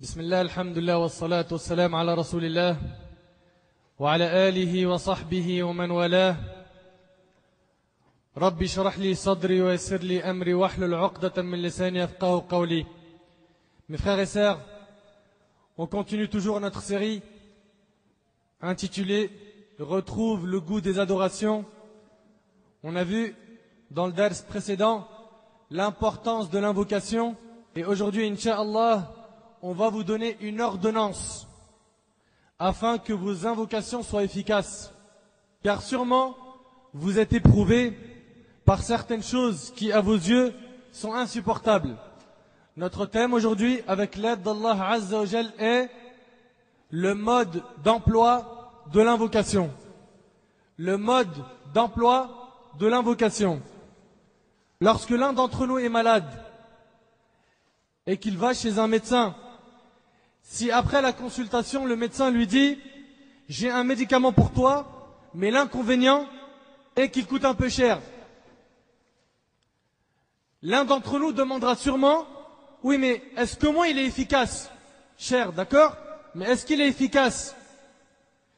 بسم الله الحمد لله والصلاة والسلام على رسول الله وعلى آله وصحبه ومن والاه ربي اشرح لي صدري ويسر لي أمري واحلل عقدة من لساني يفقهوا قولي. Mes frères et sœurs, on continue toujours notre série intitulée Retrouve le goût des adorations. On a vu dans le dars précédent l'importance de l'invocation et aujourd'hui, Inch'Allah, on va vous donner une ordonnance afin que vos invocations soient efficaces. Car sûrement, vous êtes éprouvés par certaines choses qui, à vos yeux, sont insupportables. Notre thème aujourd'hui, avec l'aide d'Allah Azza wa Jal, est le mode d'emploi de l'invocation. Le mode d'emploi de l'invocation. Lorsque l'un d'entre nous est malade et qu'il va chez un médecin, si après la consultation, le médecin lui dit « J'ai un médicament pour toi, mais l'inconvénient est qu'il coûte un peu cher », l'un d'entre nous demandera sûrement « Oui, mais est-ce que moi il est efficace ?» Cher, d'accord, mais est-ce qu'il est efficace?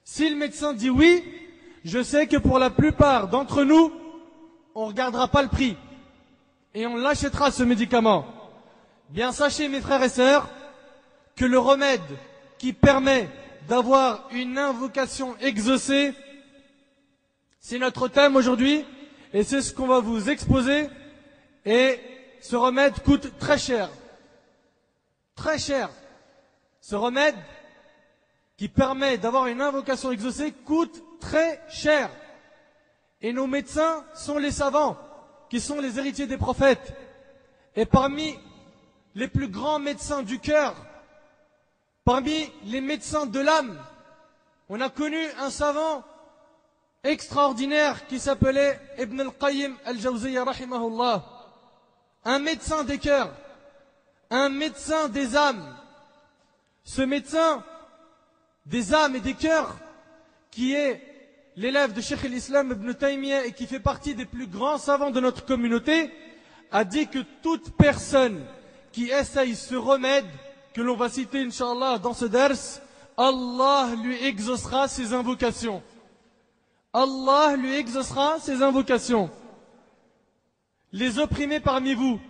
Si le médecin dit oui, je sais que pour la plupart d'entre nous, on ne regardera pas le prix et on l'achètera ce médicament. Bien sachez mes frères et sœurs que le remède qui permet d'avoir une invocation exaucée, c'est notre thème aujourd'hui et c'est ce qu'on va vous exposer. Et ce remède coûte très cher. Très cher. Ce remède qui permet d'avoir une invocation exaucée coûte très cher. Et nos médecins sont les savants, qui sont les héritiers des prophètes. Et parmi les plus grands médecins du cœur, parmi les médecins de l'âme, on a connu un savant extraordinaire qui s'appelait Ibn al-Qayyim al-Jawziyya rahimahullah. Un médecin des cœurs, un médecin des âmes. Ce médecin des âmes et des cœurs, qui est l'élève de Cheikh al-Islam Ibn Taymiyyah et qui fait partie des plus grands savants de notre communauté, a dit que toute personne qui essaye ce remède, que l'on va citer Inch'Allah dans ce dars, Allah lui exaucera ses invocations. Allah lui exaucera ses invocations. Les opprimés parmi vous,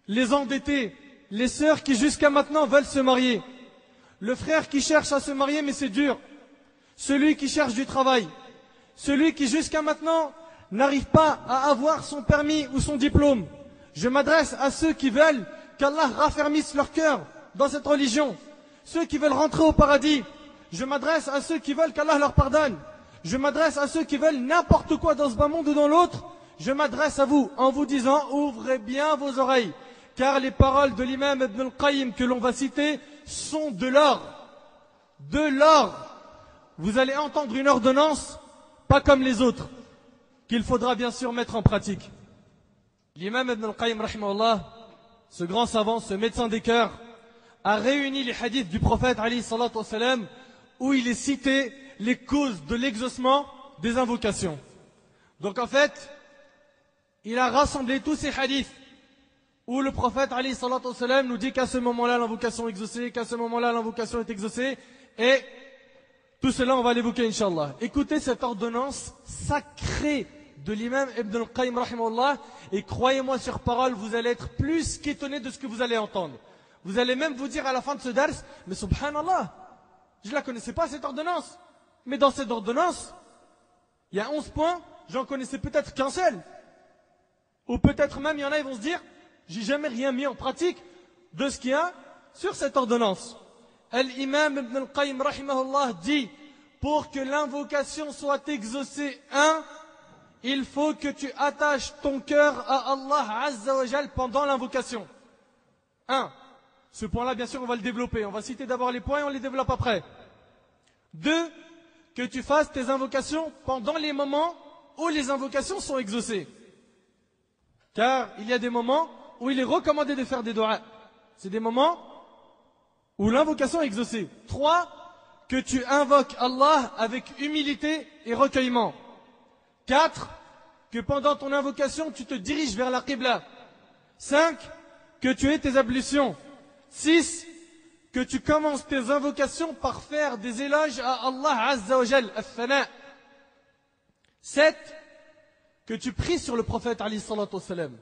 les endettés, les sœurs qui jusqu'à maintenant veulent se marier, le frère qui cherche à se marier mais c'est dur, celui qui cherche du travail, celui qui jusqu'à maintenant n'arrive pas à avoir son permis ou son diplôme. Je m'adresse à ceux qui veulent qu'Allah raffermisse leur cœur dans cette religion, ceux qui veulent rentrer au paradis. Je m'adresse à ceux qui veulent qu'Allah leur pardonne. Je m'adresse à ceux qui veulent n'importe quoi dans ce bas monde ou dans l'autre. Je m'adresse à vous en vous disant, ouvrez bien vos oreilles, car les paroles de l'imam Ibn al-Qayyim que l'on va citer sont de l'or. De l'or. Vous allez entendre une ordonnance, pas comme les autres, qu'il faudra bien sûr mettre en pratique. L'imam Ibn al-Qayyim, rahimahullah, ce grand savant, ce médecin des cœurs, a réuni les hadiths du prophète, alayhi salatu wassalam, où il est cité les causes de l'exaucement des invocations. Donc en fait, il a rassemblé tous ces hadiths où le prophète alayhi salatu wassalam nous dit qu'à ce moment-là l'invocation est exaucée, qu'à ce moment-là l'invocation est exaucée, et tout cela on va l'évoquer Inch'Allah. Écoutez cette ordonnance sacrée de l'imam Ibn al-Qayyim rahimahullah, et croyez-moi sur parole, vous allez être plus qu'étonné de ce que vous allez entendre. Vous allez même vous dire à la fin de ce dars, mais subhanallah, je ne la connaissais pas cette ordonnance. Mais dans cette ordonnance, il y a 11 points, j'en connaissais peut-être qu'un seul. Ou peut-être même, il y en a, ils vont se dire, j'ai jamais rien mis en pratique de ce qu'il y a sur cette ordonnance. L'imam Ibn al-Qayyim rahimahullah dit, pour que l'invocation soit exaucée, il faut que tu attaches ton cœur à Allah Azza wa Jal pendant l'invocation. Ce point-là, bien sûr, on va le développer. On va citer d'abord les points et on les développe après. 2, que tu fasses tes invocations pendant les moments où les invocations sont exaucées. Car il y a des moments où il est recommandé de faire des doigts. C'est des moments où l'invocation est exaucée. 3, que tu invoques Allah avec humilité et recueillement. 4, que pendant ton invocation, tu te diriges vers la Qibla. 5, que tu aies tes ablutions. 6, que tu commences tes invocations par faire des éloges à Allah Azza wa Jal, al-Thana. 7. Que tu pries sur le prophète alayhi salatu wassalam.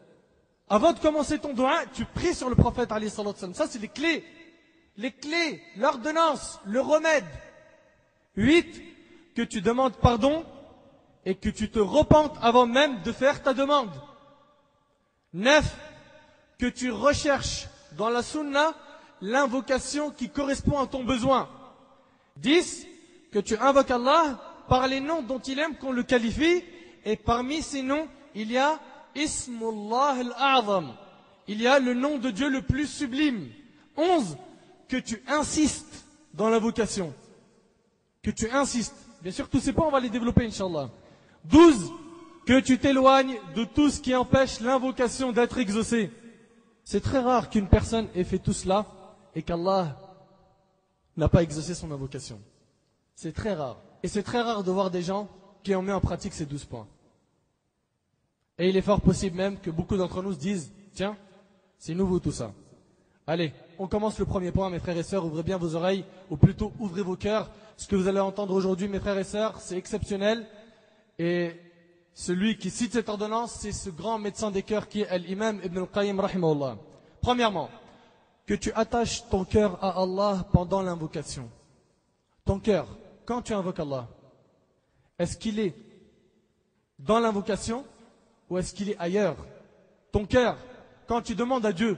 Avant de commencer ton dua, tu pries sur le prophète alayhi salatu wassalam. Ça, c'est les clés. Les clés, l'ordonnance, le remède. 8. Que tu demandes pardon et que tu te repentes avant même de faire ta demande. 9. Que tu recherches dans la sunna l'invocation qui correspond à ton besoin. 10. Que tu invoques Allah par les noms dont il aime qu'on le qualifie. Et parmi ces noms, il y a Ismullah al-A'zam. Il y a le nom de Dieu le plus sublime. 11. Que tu insistes dans l'invocation. Que tu insistes. Bien sûr, tous ces points, on va les développer, Inch'Allah. 12. Que tu t'éloignes de tout ce qui empêche l'invocation d'être exaucée. C'est très rare qu'une personne ait fait tout cela et qu'Allah n'a pas exaucé son invocation. C'est très rare. Et c'est très rare de voir des gens qui ont mis en pratique ces 12 points. Et il est fort possible même que beaucoup d'entre nous se disent, tiens, c'est nouveau tout ça. Allez, on commence le premier point, mes frères et sœurs, ouvrez bien vos oreilles, ou plutôt ouvrez vos cœurs. Ce que vous allez entendre aujourd'hui, mes frères et sœurs, c'est exceptionnel. Et celui qui cite cette ordonnance, c'est ce grand médecin des cœurs qui est l'imam Ibn al-Qayyim, rahimahullah. Premièrement, que tu attaches ton cœur à Allah pendant l'invocation. Ton cœur, quand tu invoques Allah, est-ce qu'il est dans l'invocation ou est-ce qu'il est ailleurs? Ton cœur, quand tu demandes à Dieu,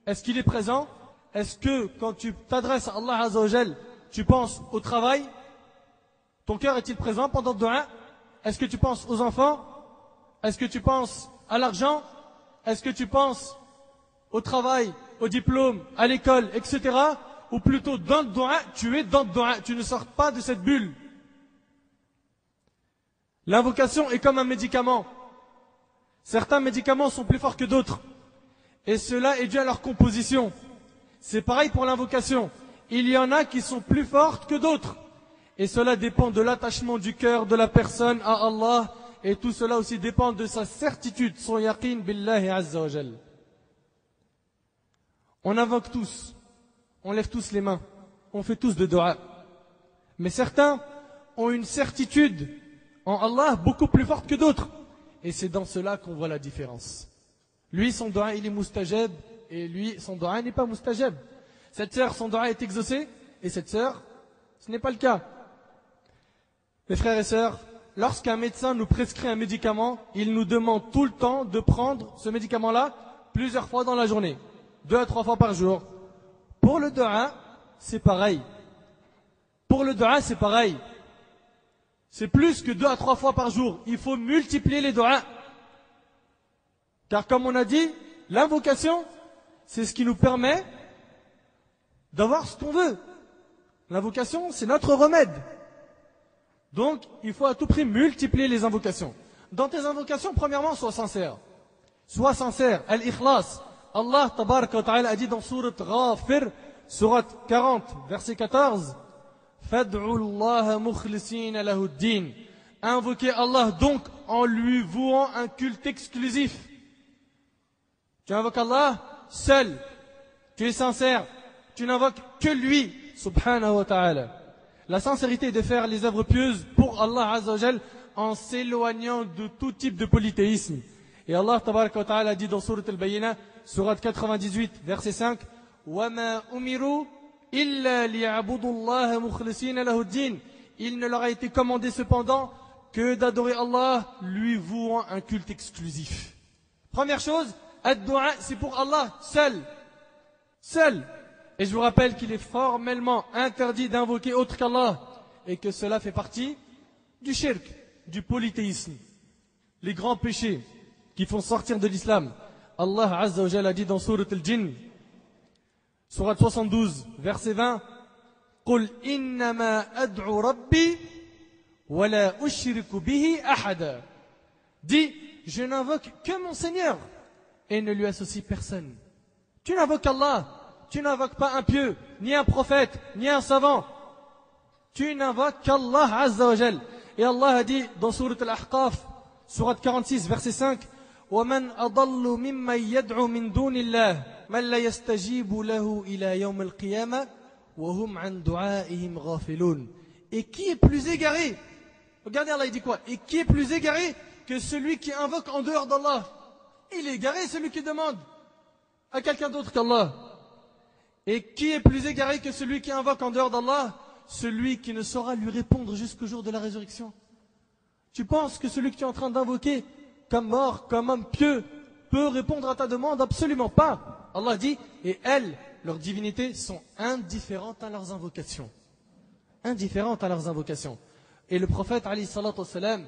est-ce qu'il est présent? Est-ce que quand tu t'adresses à Allah Azza wa Jal, tu penses au travail? Ton cœur est-il présent pendant le dua? Est-ce que tu penses aux enfants? Est-ce que tu penses à l'argent? Est-ce que tu penses au travail, au diplôme, à l'école, etc. Ou plutôt dans le dua, tu es dans le dua, tu ne sors pas de cette bulle. L'invocation est comme un médicament. Certains médicaments sont plus forts que d'autres. Et cela est dû à leur composition. C'est pareil pour l'invocation. Il y en a qui sont plus fortes que d'autres. Et cela dépend de l'attachement du cœur de la personne à Allah. Et tout cela aussi dépend de sa certitude, son yaqin billahi azza wa jal. On invoque tous. On lève tous les mains. On fait tous de dua. Mais certains ont une certitude en Allah beaucoup plus forte que d'autres. Et c'est dans cela qu'on voit la différence. Lui, son dua, il est mustajab. Et lui, son dua n'est pas mustajab. Cette sœur, son dua est exaucé. Et cette sœur, ce n'est pas le cas. Mes frères et sœurs, lorsqu'un médecin nous prescrit un médicament, il nous demande tout le temps de prendre ce médicament-là plusieurs fois dans la journée. 2 à 3 fois par jour. Pour le dua, c'est pareil. Pour le dua, c'est pareil. C'est plus que 2 à 3 fois par jour. Il faut multiplier les duas. Car comme on a dit, l'invocation, c'est ce qui nous permet d'avoir ce qu'on veut. L'invocation, c'est notre remède. Donc, il faut à tout prix multiplier les invocations. Dans tes invocations, premièrement, sois sincère. Sois sincère. Al-Ikhlas. Allah, tabaraka wa ta'ala, a dit dans Surat Ghafir, Surat 40, verset 14, Fad'u Allah mukhlisina lahuddin. Invoquez Allah donc en lui vouant un culte exclusif. Tu invoques Allah seul. Tu es sincère. Tu n'invoques que lui, subhanahu wa ta'ala. La sincérité est de faire les œuvres pieuses pour Allah Azza wa Jal en s'éloignant de tout type de polythéisme. Et Allah tabaraka wa ta'ala dit dans Surat Al-Bayyinah, Surat 98, verset 5, وَمَا أُمِرُوا إِلَّا لِيَعْبُدُوا اللَّهَ مُخْلِصِينَ لَهُ الدِّينَ. Il ne leur a été commandé cependant que d'adorer Allah, lui vouant un culte exclusif. Première chose, ad-du'a, c'est pour Allah seul. Seul. Et je vous rappelle qu'il est formellement interdit d'invoquer autre qu'Allah et que cela fait partie du shirk, du polythéisme. Les grands péchés qui font sortir de l'islam. Allah Azza wa Jalla a dit dans Surat Al-Jinn, Surat 72, verset 20, قُلْ إِنَّمَا أَدْعُ رَبِّي وَلَا أُشْرِكُ بِهِ أَحَدًا. Dis, je n'invoque que mon Seigneur et ne lui associe personne. Tu n'invoques Allah, tu n'invoques pas un pieux, ni un prophète, ni un savant. Tu n'invoques qu'Allah Azza wa Jal. Et Allah a dit dans Surat Al-Ahqaf, Surat 46, verset 5, وَمَنْ أَضَلُّ مِمَّنْ يَدْعُ مِنْ دُونِ اللَّهِ من لا يستجيب له إلى يوم القيامة وهم عن دعائهم غافلون. Et qui est plus égaré? Regardez, Allah il dit quoi? Et qui est plus égaré que celui qui invoque en dehors d'Allah? Il est égaré, celui qui demande à quelqu'un d'autre qu'Allah. Et qui est plus égaré que celui qui invoque en dehors d'Allah? Celui qui ne saura lui répondre jusqu'au jour de la résurrection. Tu penses que celui que tu es en train d'invoquer comme mort, comme homme pieux, peut répondre à ta demande? Absolument pas. Allah dit, et elles, leurs divinités, sont indifférentes à leurs invocations. Indifférentes à leurs invocations. Et le prophète, alayhi salatu wassalam,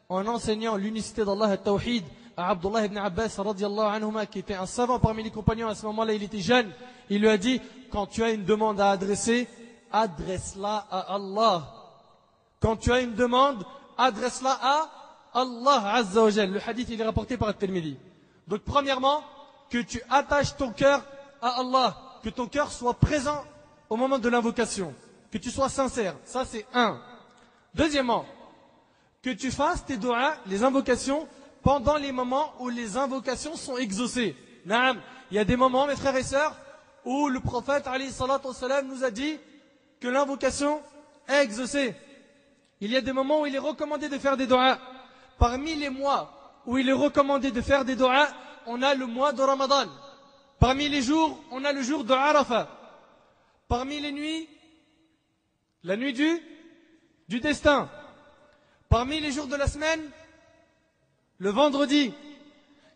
en enseignant l'unicité d'Allah, al-Tawhid, à Abdullah ibn Abbas, radiallahu anhuma, qui était un savant parmi les compagnons, à ce moment-là, il était jeune, il lui a dit, quand tu as une demande à adresser, adresse-la à Allah. Quand tu as une demande, adresse-la à Allah Azza wa Jal. Le hadith, il est rapporté par At-Tirmidhi. Donc, premièrement, que tu attaches ton cœur à Allah, que ton cœur soit présent au moment de l'invocation, que tu sois sincère. Ça, c'est un. Deuxièmement, que tu fasses tes du'as, les invocations, pendant les moments où les invocations sont exaucées. Naam, il y a des moments, mes frères et sœurs, où le prophète, alayhi salatu wassalam, nous a dit que l'invocation est exaucée. Il y a des moments où il est recommandé de faire des du'as. Parmi les mois où il est recommandé de faire des du'as, on a le mois de Ramadan. Parmi les jours, on a le jour de Arafah. Parmi les nuits, la nuit du destin. Parmi les jours de la semaine, le vendredi.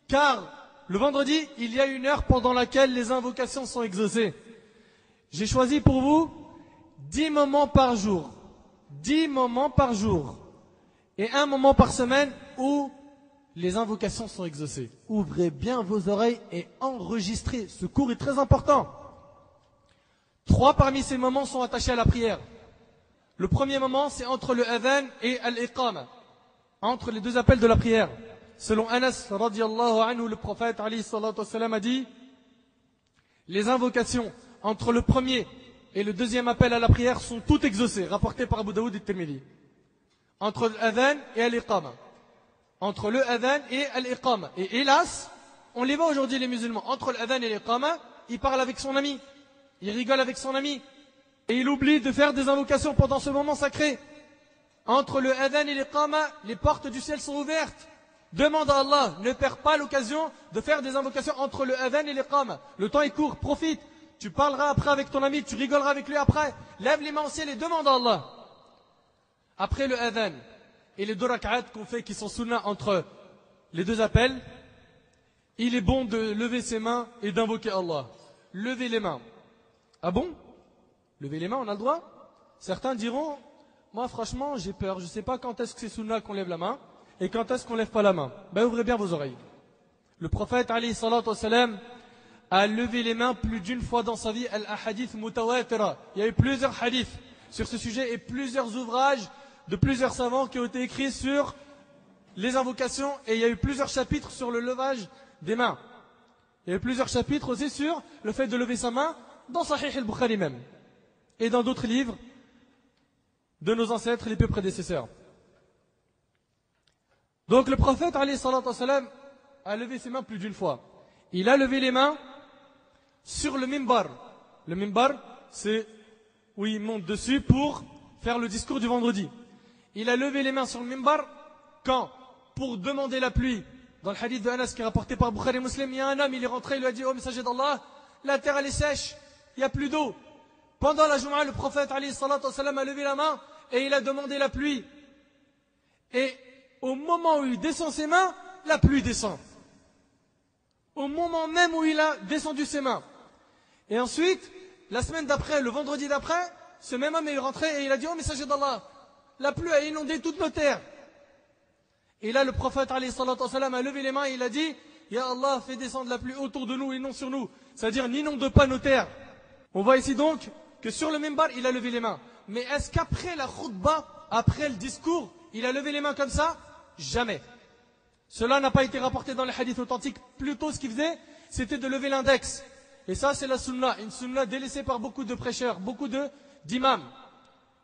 Car le vendredi, il y a une heure pendant laquelle les invocations sont exaucées. J'ai choisi pour vous 10 moments par jour. 10 moments par jour. Et un moment par semaine où les invocations sont exaucées. Ouvrez bien vos oreilles et enregistrez. Ce cours est très important. 3 parmi ces moments sont attachés à la prière. Le premier moment, c'est entre le adhan et al-iqama. Entre les deux appels de la prière. Selon Anas, radiallahu anhu, le prophète, alayhi salatu wassalam, a dit, les invocations entre le premier et le deuxième appel à la prière sont toutes exaucées, rapportées par Abu Daoud et Tirmidhi. Entre l'adhan et al-iqama. Entre le adhan et al-iqama. Et hélas, on les voit aujourd'hui les musulmans. Entre l'adhan et l'iqama, il parle avec son ami. Il rigole avec son ami. Et il oublie de faire des invocations pendant ce moment sacré. Entre le adhan et l'iqama, les portes du ciel sont ouvertes. Demande à Allah, ne perds pas l'occasion de faire des invocations entre le adhan et l'iqama. Le temps est court, profite. Tu parleras après avec ton ami, tu rigoleras avec lui après. Lève les mains au ciel et demande à Allah. Après le adhan et les 2 rak'at qu'on fait qui sont sunnah entre les 2 appels, il est bon de lever ses mains et d'invoquer Allah. Levez les mains. Ah bon? Lever les mains, on a le droit? Certains diront, moi franchement j'ai peur, je ne sais pas quand est-ce que c'est sunnah qu'on lève la main et quand est-ce qu'on lève pas la main. Ben ouvrez bien vos oreilles. Le prophète alayhi salatu wassalam a levé les mains plus d'une fois dans sa vie, al-ahadith mutawatira. Il y a eu plusieurs hadiths sur ce sujet et plusieurs ouvrages de plusieurs savants qui ont été écrits sur les invocations et il y a eu plusieurs chapitres sur le levage des mains. Il y a eu plusieurs chapitres aussi sur le fait de lever sa main dans Sahih al-Bukhari même et dans d'autres livres de nos ancêtres les plus prédécesseurs. Donc le prophète alayhi salatu wassalam a levé ses mains plus d'une fois. Il a levé les mains sur le mimbar. Le mimbar, c'est où il monte dessus pour faire le discours du vendredi. Il a levé les mains sur le mimbar quand? Pour demander la pluie. Dans le hadith de Anas qui est rapporté par Bukhari et Muslim, il y a un homme, il est rentré, il lui a dit, oh messager d'Allah, la terre elle est sèche, il n'y a plus d'eau. Pendant la Jumu'ah, le prophète alayhi salatu wassalam a levé la main et il a demandé la pluie. Et au moment où il descend ses mains, la pluie descend. Au moment même où il a descendu ses mains. Et ensuite, la semaine d'après, le vendredi d'après, ce même homme est rentré et il a dit, oh messager d'Allah, la pluie a inondé toutes nos terres. Et là, le prophète alayhi salatu wassalam a levé les mains et il a dit, Ya Allah, fais descendre la pluie autour de nous et non sur nous. C'est-à-dire, n'inonde pas nos terres. On voit ici donc que sur le mimbar, il a levé les mains. Mais est-ce qu'après la khutbah, après le discours, il a levé les mains comme ça? Jamais. Cela n'a pas été rapporté dans les hadiths authentiques. Plutôt, ce qu'il faisait, c'était de lever l'index. Et ça, c'est la sunna. Une sunna délaissée par beaucoup de prêcheurs, beaucoup d'imams.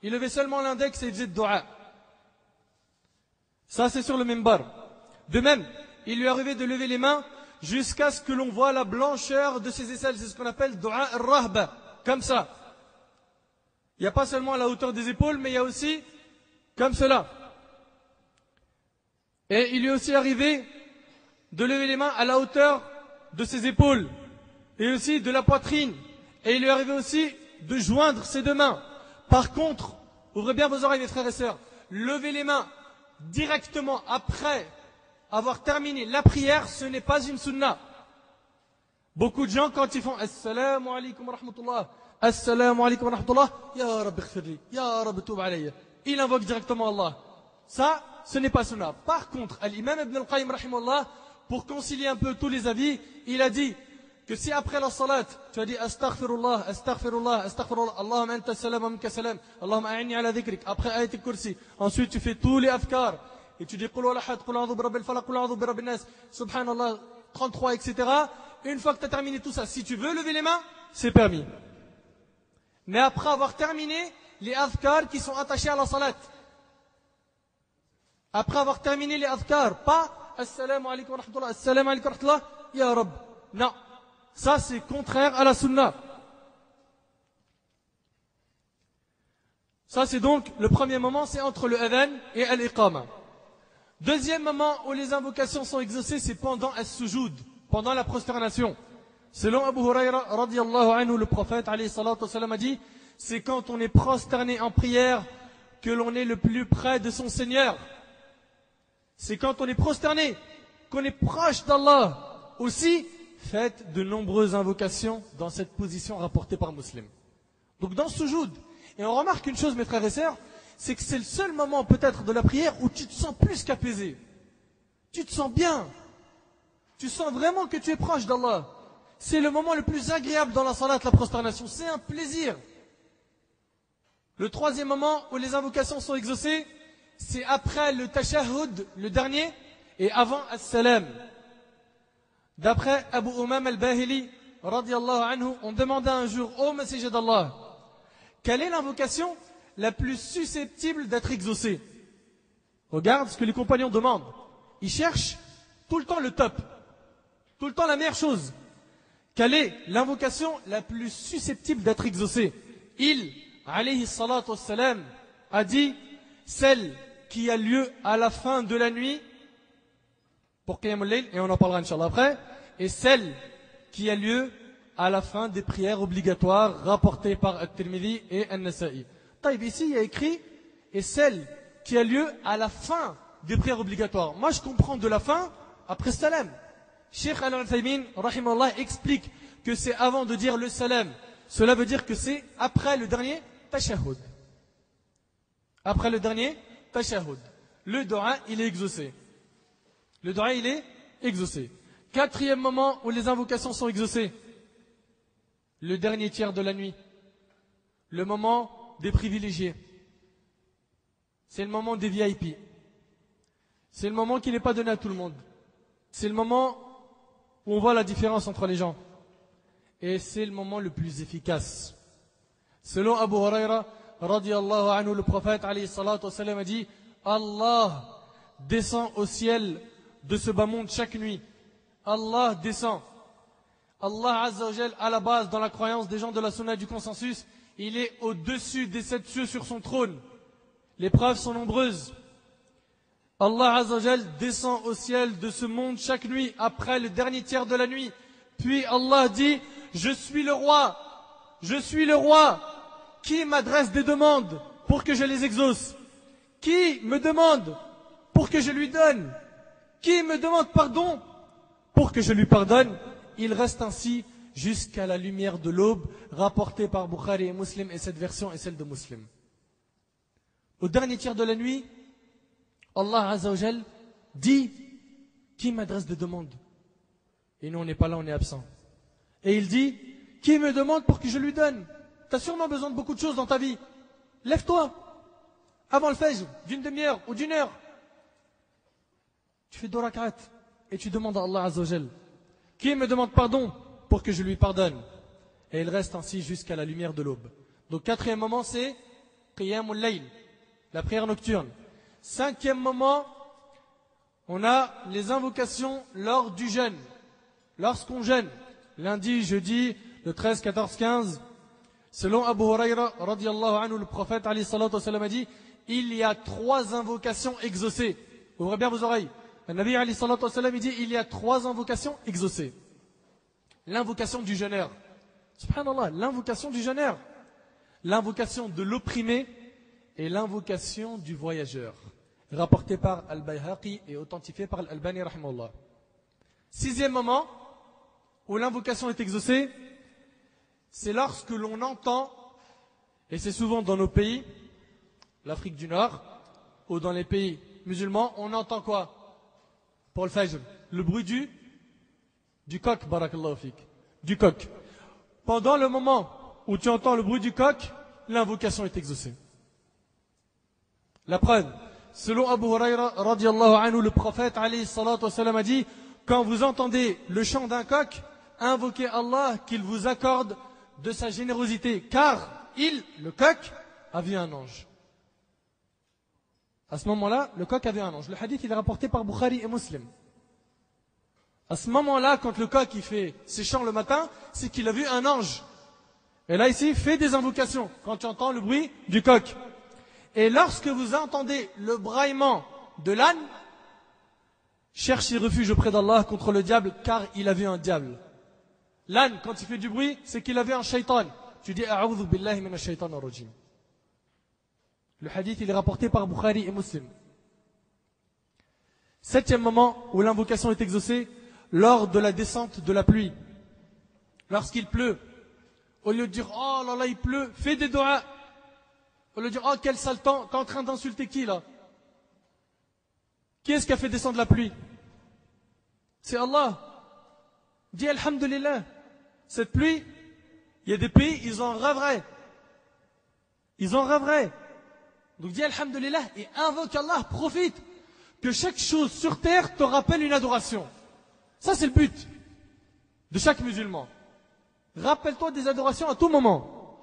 Il levait seulement l'index et il faisait de dua. Ça, c'est sur le mimbar. De même, il lui est arrivé de lever les mains jusqu'à ce que l'on voit la blancheur de ses aisselles. C'est ce qu'on appelle dua al-rahba, comme ça. Il n'y a pas seulement à la hauteur des épaules, mais il y a aussi comme cela. Et il lui est aussi arrivé de lever les mains à la hauteur de ses épaules et aussi de la poitrine. Et il lui est arrivé aussi de joindre ses deux mains. Par contre, ouvrez bien vos oreilles mes frères et sœurs, levez les mains directement après avoir terminé la prière, ce n'est pas une sunna. Beaucoup de gens quand ils font Assalamu alaikum wa rahmatullah, Assalamu alaikum wa rahmatullah, Ya Rabbi khfirli, Ya Rabbi toub alayya, il invoque directement Allah. Ça, ce n'est pas sunna. Par contre, l'imam Ibn al-Qayyim rahimahullah, pour concilier un peu tous les avis, il a dit que si après la salat, tu as dit astaghfirullah, astaghfirullah, astaghfirullah, Allahumma anta salam wa minka salam, Allahumma a'inni ala dhikrik, après ayat al-kursi, ensuite tu fais tous les afkars, et tu dis qul walahad, qul a'udhu bi rabbil falaq, qul a'udhu bi rabbin nas, subhanallah, 33, etc. Une fois que tu as terminé tout ça, si tu veux lever les mains, c'est permis. Mais après avoir terminé les afkars qui sont attachés à la salat, après avoir terminé les adhkar, pas Assalamu alaikum wa rahmatullah, Assalamu alaikum wa rahmatullah, Ya Rabb. Non, ça c'est contraire à la sunna. Ça c'est donc le premier moment, c'est entre le adhan et al-iqama. Deuxième moment où les invocations sont exaucées, c'est pendant as-sujoud, pendant la prosternation. Selon Abu Huraira radiyallahu anhu, le prophète alayhi salatu wassalam a dit, c'est quand on est prosterné en prière que l'on est le plus près de son Seigneur. C'est quand on est prosterné, qu'on est proche d'Allah. Aussi, faites de nombreuses invocations dans cette position rapportée par Muslim. Donc dans ce sujoud, et on remarque une chose mes frères et sœurs, c'est que c'est le seul moment peut-être de la prière où tu te sens plus qu'apaisé. Tu te sens bien. Tu sens vraiment que tu es proche d'Allah. C'est le moment le plus agréable dans la salat, la prosternation. C'est un plaisir. Le troisième moment où les invocations sont exaucées, c'est après le tashahhud, le dernier, et avant as-salam. D'après Abu Umam al-Bahili, radiyallahu anhu, on demanda un jour au Messie d'Allah, quelle est l'invocation la plus susceptible d'être exaucée? Regarde ce que les compagnons demandent. Ils cherchent tout le temps le top, tout le temps la meilleure chose. Quelle est l'invocation la plus susceptible d'être exaucée? Il, alayhi salatu wassalam, a dit celle qui a lieu à la fin de la nuit pour Qiyam al-Layl, et on en parlera Inch'Allah après, et celle qui a lieu à la fin des prières obligatoires rapportées par At-Tirmidhi et An-Nasa'i. Taïb, ici il y a écrit et celle qui a lieu à la fin des prières obligatoires. Moi je comprends de la fin après salam. Cheikh Al-Uthaymin rahimahullah explique que c'est avant de dire le salam. Cela veut dire que c'est après le dernier tashahhud. Après le dernier tashahhud. Le dua, il est exaucé. Le dua, il est exaucé. Quatrième moment où les invocations sont exaucées. Le dernier tiers de la nuit. Le moment des privilégiés. C'est le moment des VIP. C'est le moment qui n'est pas donné à tout le monde. C'est le moment où on voit la différence entre les gens. Et c'est le moment le plus efficace. Selon Abu Huraira, radiyallahu anhu, le prophète alayhi salatu wassalam a dit, Allah descend au ciel de ce bas monde chaque nuit. Allah descend. Allah Azza wa Jal, à la base, dans la croyance des gens de la sunna et du consensus, il est au-dessus des 7 cieux sur son trône. Les preuves sont nombreuses. Allah Azza wa Jal descend au ciel de ce monde chaque nuit, après le dernier tiers de la nuit. Puis Allah dit, je suis le roi. Je suis le roi. Qui m'adresse des demandes pour que je les exauce? Qui me demande pour que je lui donne? Qui me demande pardon pour que je lui pardonne? Il reste ainsi jusqu'à la lumière de l'aube, rapportée par Bukhari et Muslim, et cette version est celle de Muslim. Au dernier tiers de la nuit, Allah Azza wa Jal dit, qui m'adresse des demandes? Et nous on n'est pas là, on est absent. Et il dit, qui me demande pour que je lui donne? Tu as sûrement besoin de beaucoup de choses dans ta vie. Lève-toi, avant le fajr, d'une demi-heure ou d'une heure. Tu fais 2 rak'at et tu demandes à Allah Azza wa Jal, qui me demande pardon pour que je lui pardonne? Et il reste ainsi jusqu'à la lumière de l'aube. Donc quatrième moment, c'est Qiyamul Layl, la prière nocturne. Cinquième moment, on a les invocations lors du jeûne. lorsqu'on jeûne, lundi, jeudi, le 13, 14, 15, selon Abu Huraira, radiyallahu anhu, le prophète, alayhi salatu wa sallam, a dit, il y a 3 invocations exaucées. Ouvrez bien vos oreilles. Le Nabi, alayhi salatu wa sallam, il dit, il y a 3 invocations exaucées. L'invocation du jeûneur. Subhanallah, l'invocation du jeûneur. L'invocation de l'opprimé et l'invocation du voyageur. Rapporté par Al-Bayhaqi et authentifié par Al-Albani, rahimahullah. 6e moment où l'invocation est exaucée, c'est lorsque l'on entend, et c'est souvent dans nos pays, l'Afrique du Nord, ou dans les pays musulmans, on entend quoi? Pour le fajr, le bruit du coq, barakallahu fik, du coq. Pendant le moment où tu entends le bruit du coq, l'invocation est exaucée. La preuve, selon Abu Huraira, radiyallahu anhu, le prophète, alayhi salatu wa sallam, a dit, quand vous entendez le chant d'un coq, invoquez Allah qu'il vous accorde de sa générosité, car il, le coq, a vu un ange. À ce moment-là, le coq a vu un ange. Le hadith, il est rapporté par Bukhari et Muslim. À ce moment-là, quand le coq il fait ses chants le matin, c'est qu'il a vu un ange. Et là, ici, fais des invocations quand tu entends le bruit du coq. Et lorsque vous entendez le braillement de l'âne, cherchez refuge auprès d'Allah contre le diable, car il a vu un diable. L'âne, quand il fait du bruit, c'est qu'il a vu un shaitan. Tu dis, A'udhu billahi minash shaitan ar-rajim. Le hadith, il est rapporté par Bukhari et Muslim. 7e moment où l'invocation est exaucée, lors de la descente de la pluie. Lorsqu'il pleut, au lieu de dire, oh là là, il pleut, fais des doigts. Au lieu de dire, oh quel sale temps, t'es en train d'insulter qui là? Qui est-ce qui a fait descendre la pluie? C'est Allah. Dis alhamdulillah. Cette pluie, il y a des pays, ils en rêveraient. Ils en rêveraient. Donc dis alhamdulillah et invoque Allah, profite. Que chaque chose sur terre te rappelle une adoration. Ça c'est le but de chaque musulman. Rappelle-toi des adorations à tout moment.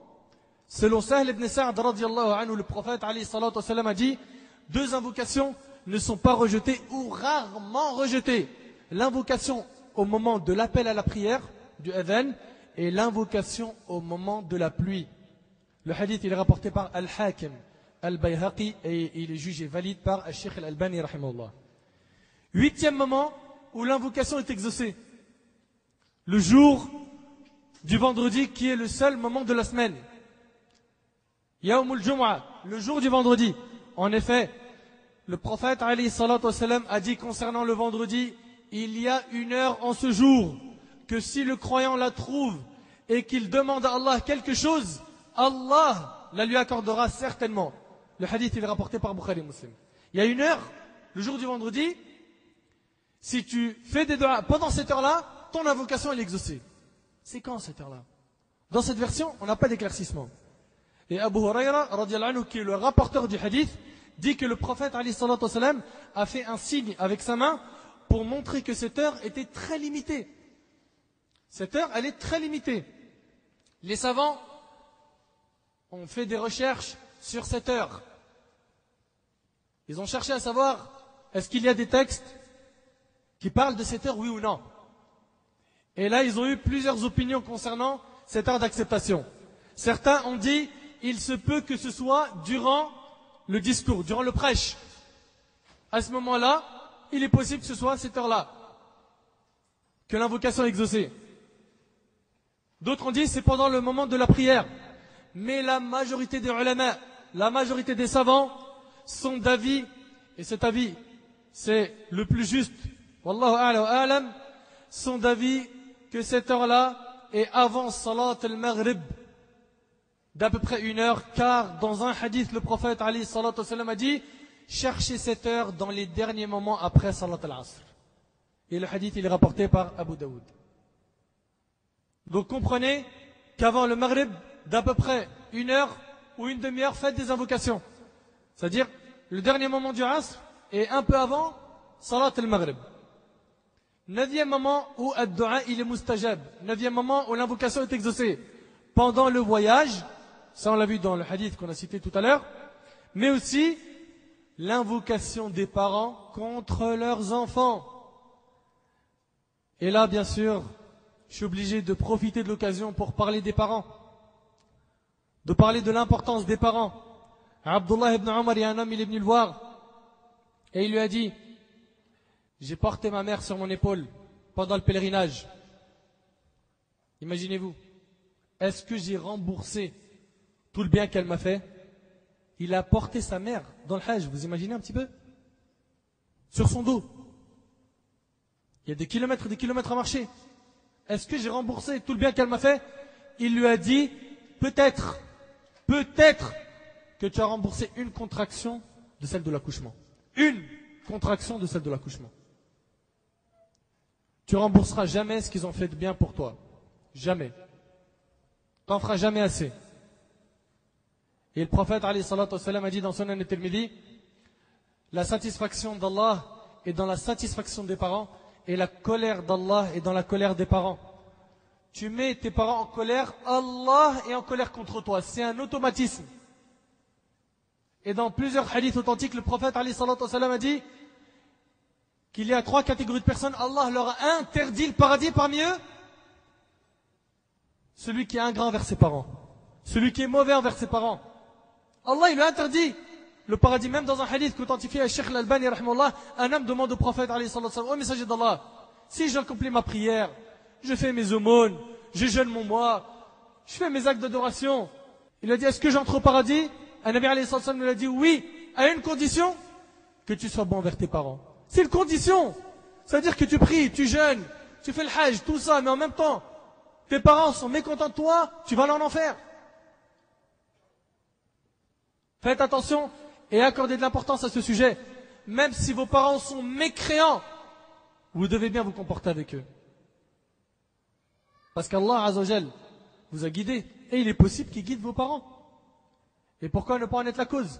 Selon Sahl ibn Sa'd radiyallahu anhu, le prophète alayhi salatu wa sallam a dit, 2 invocations ne sont pas rejetées ou rarement rejetées. L'invocation au moment de l'appel à la prière, du adhan, et l'invocation au moment de la pluie. Le hadith il est rapporté par Al-Hakim, Al-Bayhaqi, et il est jugé valide par Al-Sheikh Al-Albani rahimahullah. 8e moment où l'invocation est exaucée. Le jour du vendredi qui est le seul moment de la semaine. Yawmul Jum'ah, le jour du vendredi. En effet, le prophète alayhi salatu wa sallam a dit concernant le vendredi, il y a une heure en ce jour que si le croyant la trouve et qu'il demande à Allah quelque chose, Allah la lui accordera certainement. Le hadith il est rapporté par Bukhari Muslim. Il y a une heure, le jour du vendredi, si tu fais des doigts pendant cette heure-là, ton invocation est exaucée. C'est quand cette heure-là? Dans cette version, on n'a pas d'éclaircissement. Et Abu Huraira, radiyallahu anhu, qui est le rapporteur du hadith, dit que le prophète alayhi salatu wa sallam a fait un signe avec sa main pour montrer que cette heure était très limitée. Cette heure, elle est très limitée. Les savants ont fait des recherches sur cette heure. Ils ont cherché à savoir, est-ce qu'il y a des textes qui parlent de cette heure, oui ou non? Et là, ils ont eu plusieurs opinions concernant cette heure d'acceptation. Certains ont dit, il se peut que ce soit durant le discours, durant le prêche. À ce moment-là, il est possible que ce soit à cette heure-là que l'invocation est exaucée. D'autres ont dit, c'est pendant le moment de la prière. Mais la majorité des ulama, la majorité des savants sont d'avis, et cet avis, c'est le plus juste, wallahu a'la wa a'lam, sont d'avis que cette heure-là est avant salat al-maghrib, d'à peu près 1 heure, car dans un hadith, le prophète alayhi salatu wa sallam a dit, cherchez cette heure dans les derniers moments après salat al-asr. Et le hadith, il est rapporté par Abu Daoud. Donc comprenez qu'avant le maghrib, d'à peu près 1 heure ou une demi-heure, faites des invocations. C'est-à-dire, le dernier moment du asr et un peu avant salat al-maghrib. 9e moment où ad-du'a il est mustajab. 9e moment où l'invocation est exaucée. Pendant le voyage, ça on l'a vu dans le hadith qu'on a cité tout à l'heure, mais aussi l'invocation des parents contre leurs enfants. Et là, bien sûr, je suis obligé de profiter de l'occasion pour parler des parents, de parler de l'importance des parents. Abdullah ibn Omar, il y a un homme, il est venu le voir et il lui a dit: j'ai porté ma mère sur mon épaule pendant le pèlerinage. Imaginez-vous, est-ce que j'ai remboursé tout le bien qu'elle m'a fait? Il a porté sa mère dans le Hajj, vous imaginez un petit peu? Sur son dos. Il y a des kilomètres à marcher. Est-ce que j'ai remboursé tout le bien qu'elle m'a fait? Il lui a dit: peut-être que tu as remboursé une contraction de celle de l'accouchement. Une contraction de celle de l'accouchement. Tu rembourseras jamais ce qu'ils ont fait de bien pour toi. Jamais. T'en feras jamais assez. Et le prophète alayhi salatu wassalam a dit dans Sunan al-Tirmidhi: la satisfaction d'Allah est dans la satisfaction des parents, et la colère d'Allah est dans la colère des parents. Tu mets tes parents en colère, Allah est en colère contre toi. C'est un automatisme. Et dans plusieurs hadiths authentiques, le prophète alayhi salatu wassalam a dit qu'il y a 3 catégories de personnes. Allah leur a interdit le paradis, parmi eux celui qui est ingrat envers ses parents, celui qui est mauvais envers ses parents. Allah, il lui a interdit le paradis. Même dans un hadith qu'authentifie à Cheikh Al-Albani rahimahullah, un homme demande au prophète alayhi salatu wassalam: ô messager d'Allah, si j'accomplis ma prière, je fais mes aumônes, je jeûne mon mois, je fais mes actes d'adoration, il a dit: est-ce que j'entre au paradis? Un Nabi alayhi salatu wassalam lui a dit: oui, à une condition, que tu sois bon envers tes parents. C'est une condition. Ça veut dire que tu pries, tu jeûnes, tu fais le hajj, tout ça, mais en même temps, tes parents sont mécontents de toi, tu vas aller en enfer. Faites attention et accordez de l'importance à ce sujet. Même si vos parents sont mécréants, vous devez bien vous comporter avec eux. Parce qu'Allah Azza wa Jal vous a guidé. Et il est possible qu'il guide vos parents. Et pourquoi ne pas en être la cause?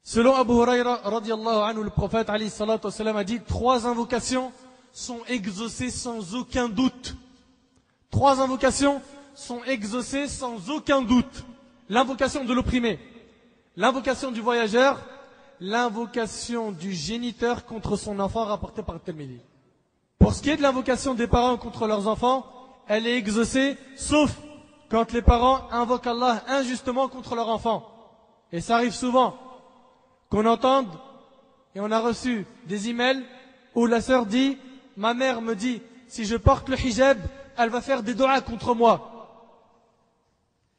Selon Abu Huraira radiyallahu anhu, le prophète alayhi salatu wassalam a dit: 3 invocations sont exaucées sans aucun doute. 3 invocations sont exaucées sans aucun doute. L'invocation de l'opprimé, l'invocation du voyageur, l'invocation du géniteur contre son enfant, rapportée par Tirmidhi. Pour ce qui est de l'invocation des parents contre leurs enfants, elle est exaucée, sauf quand les parents invoquent Allah injustement contre leur enfant. Et ça arrive souvent qu'on entende, et on a reçu des emails où la sœur dit: ma mère me dit, si je porte le hijab, elle va faire des doigts contre moi.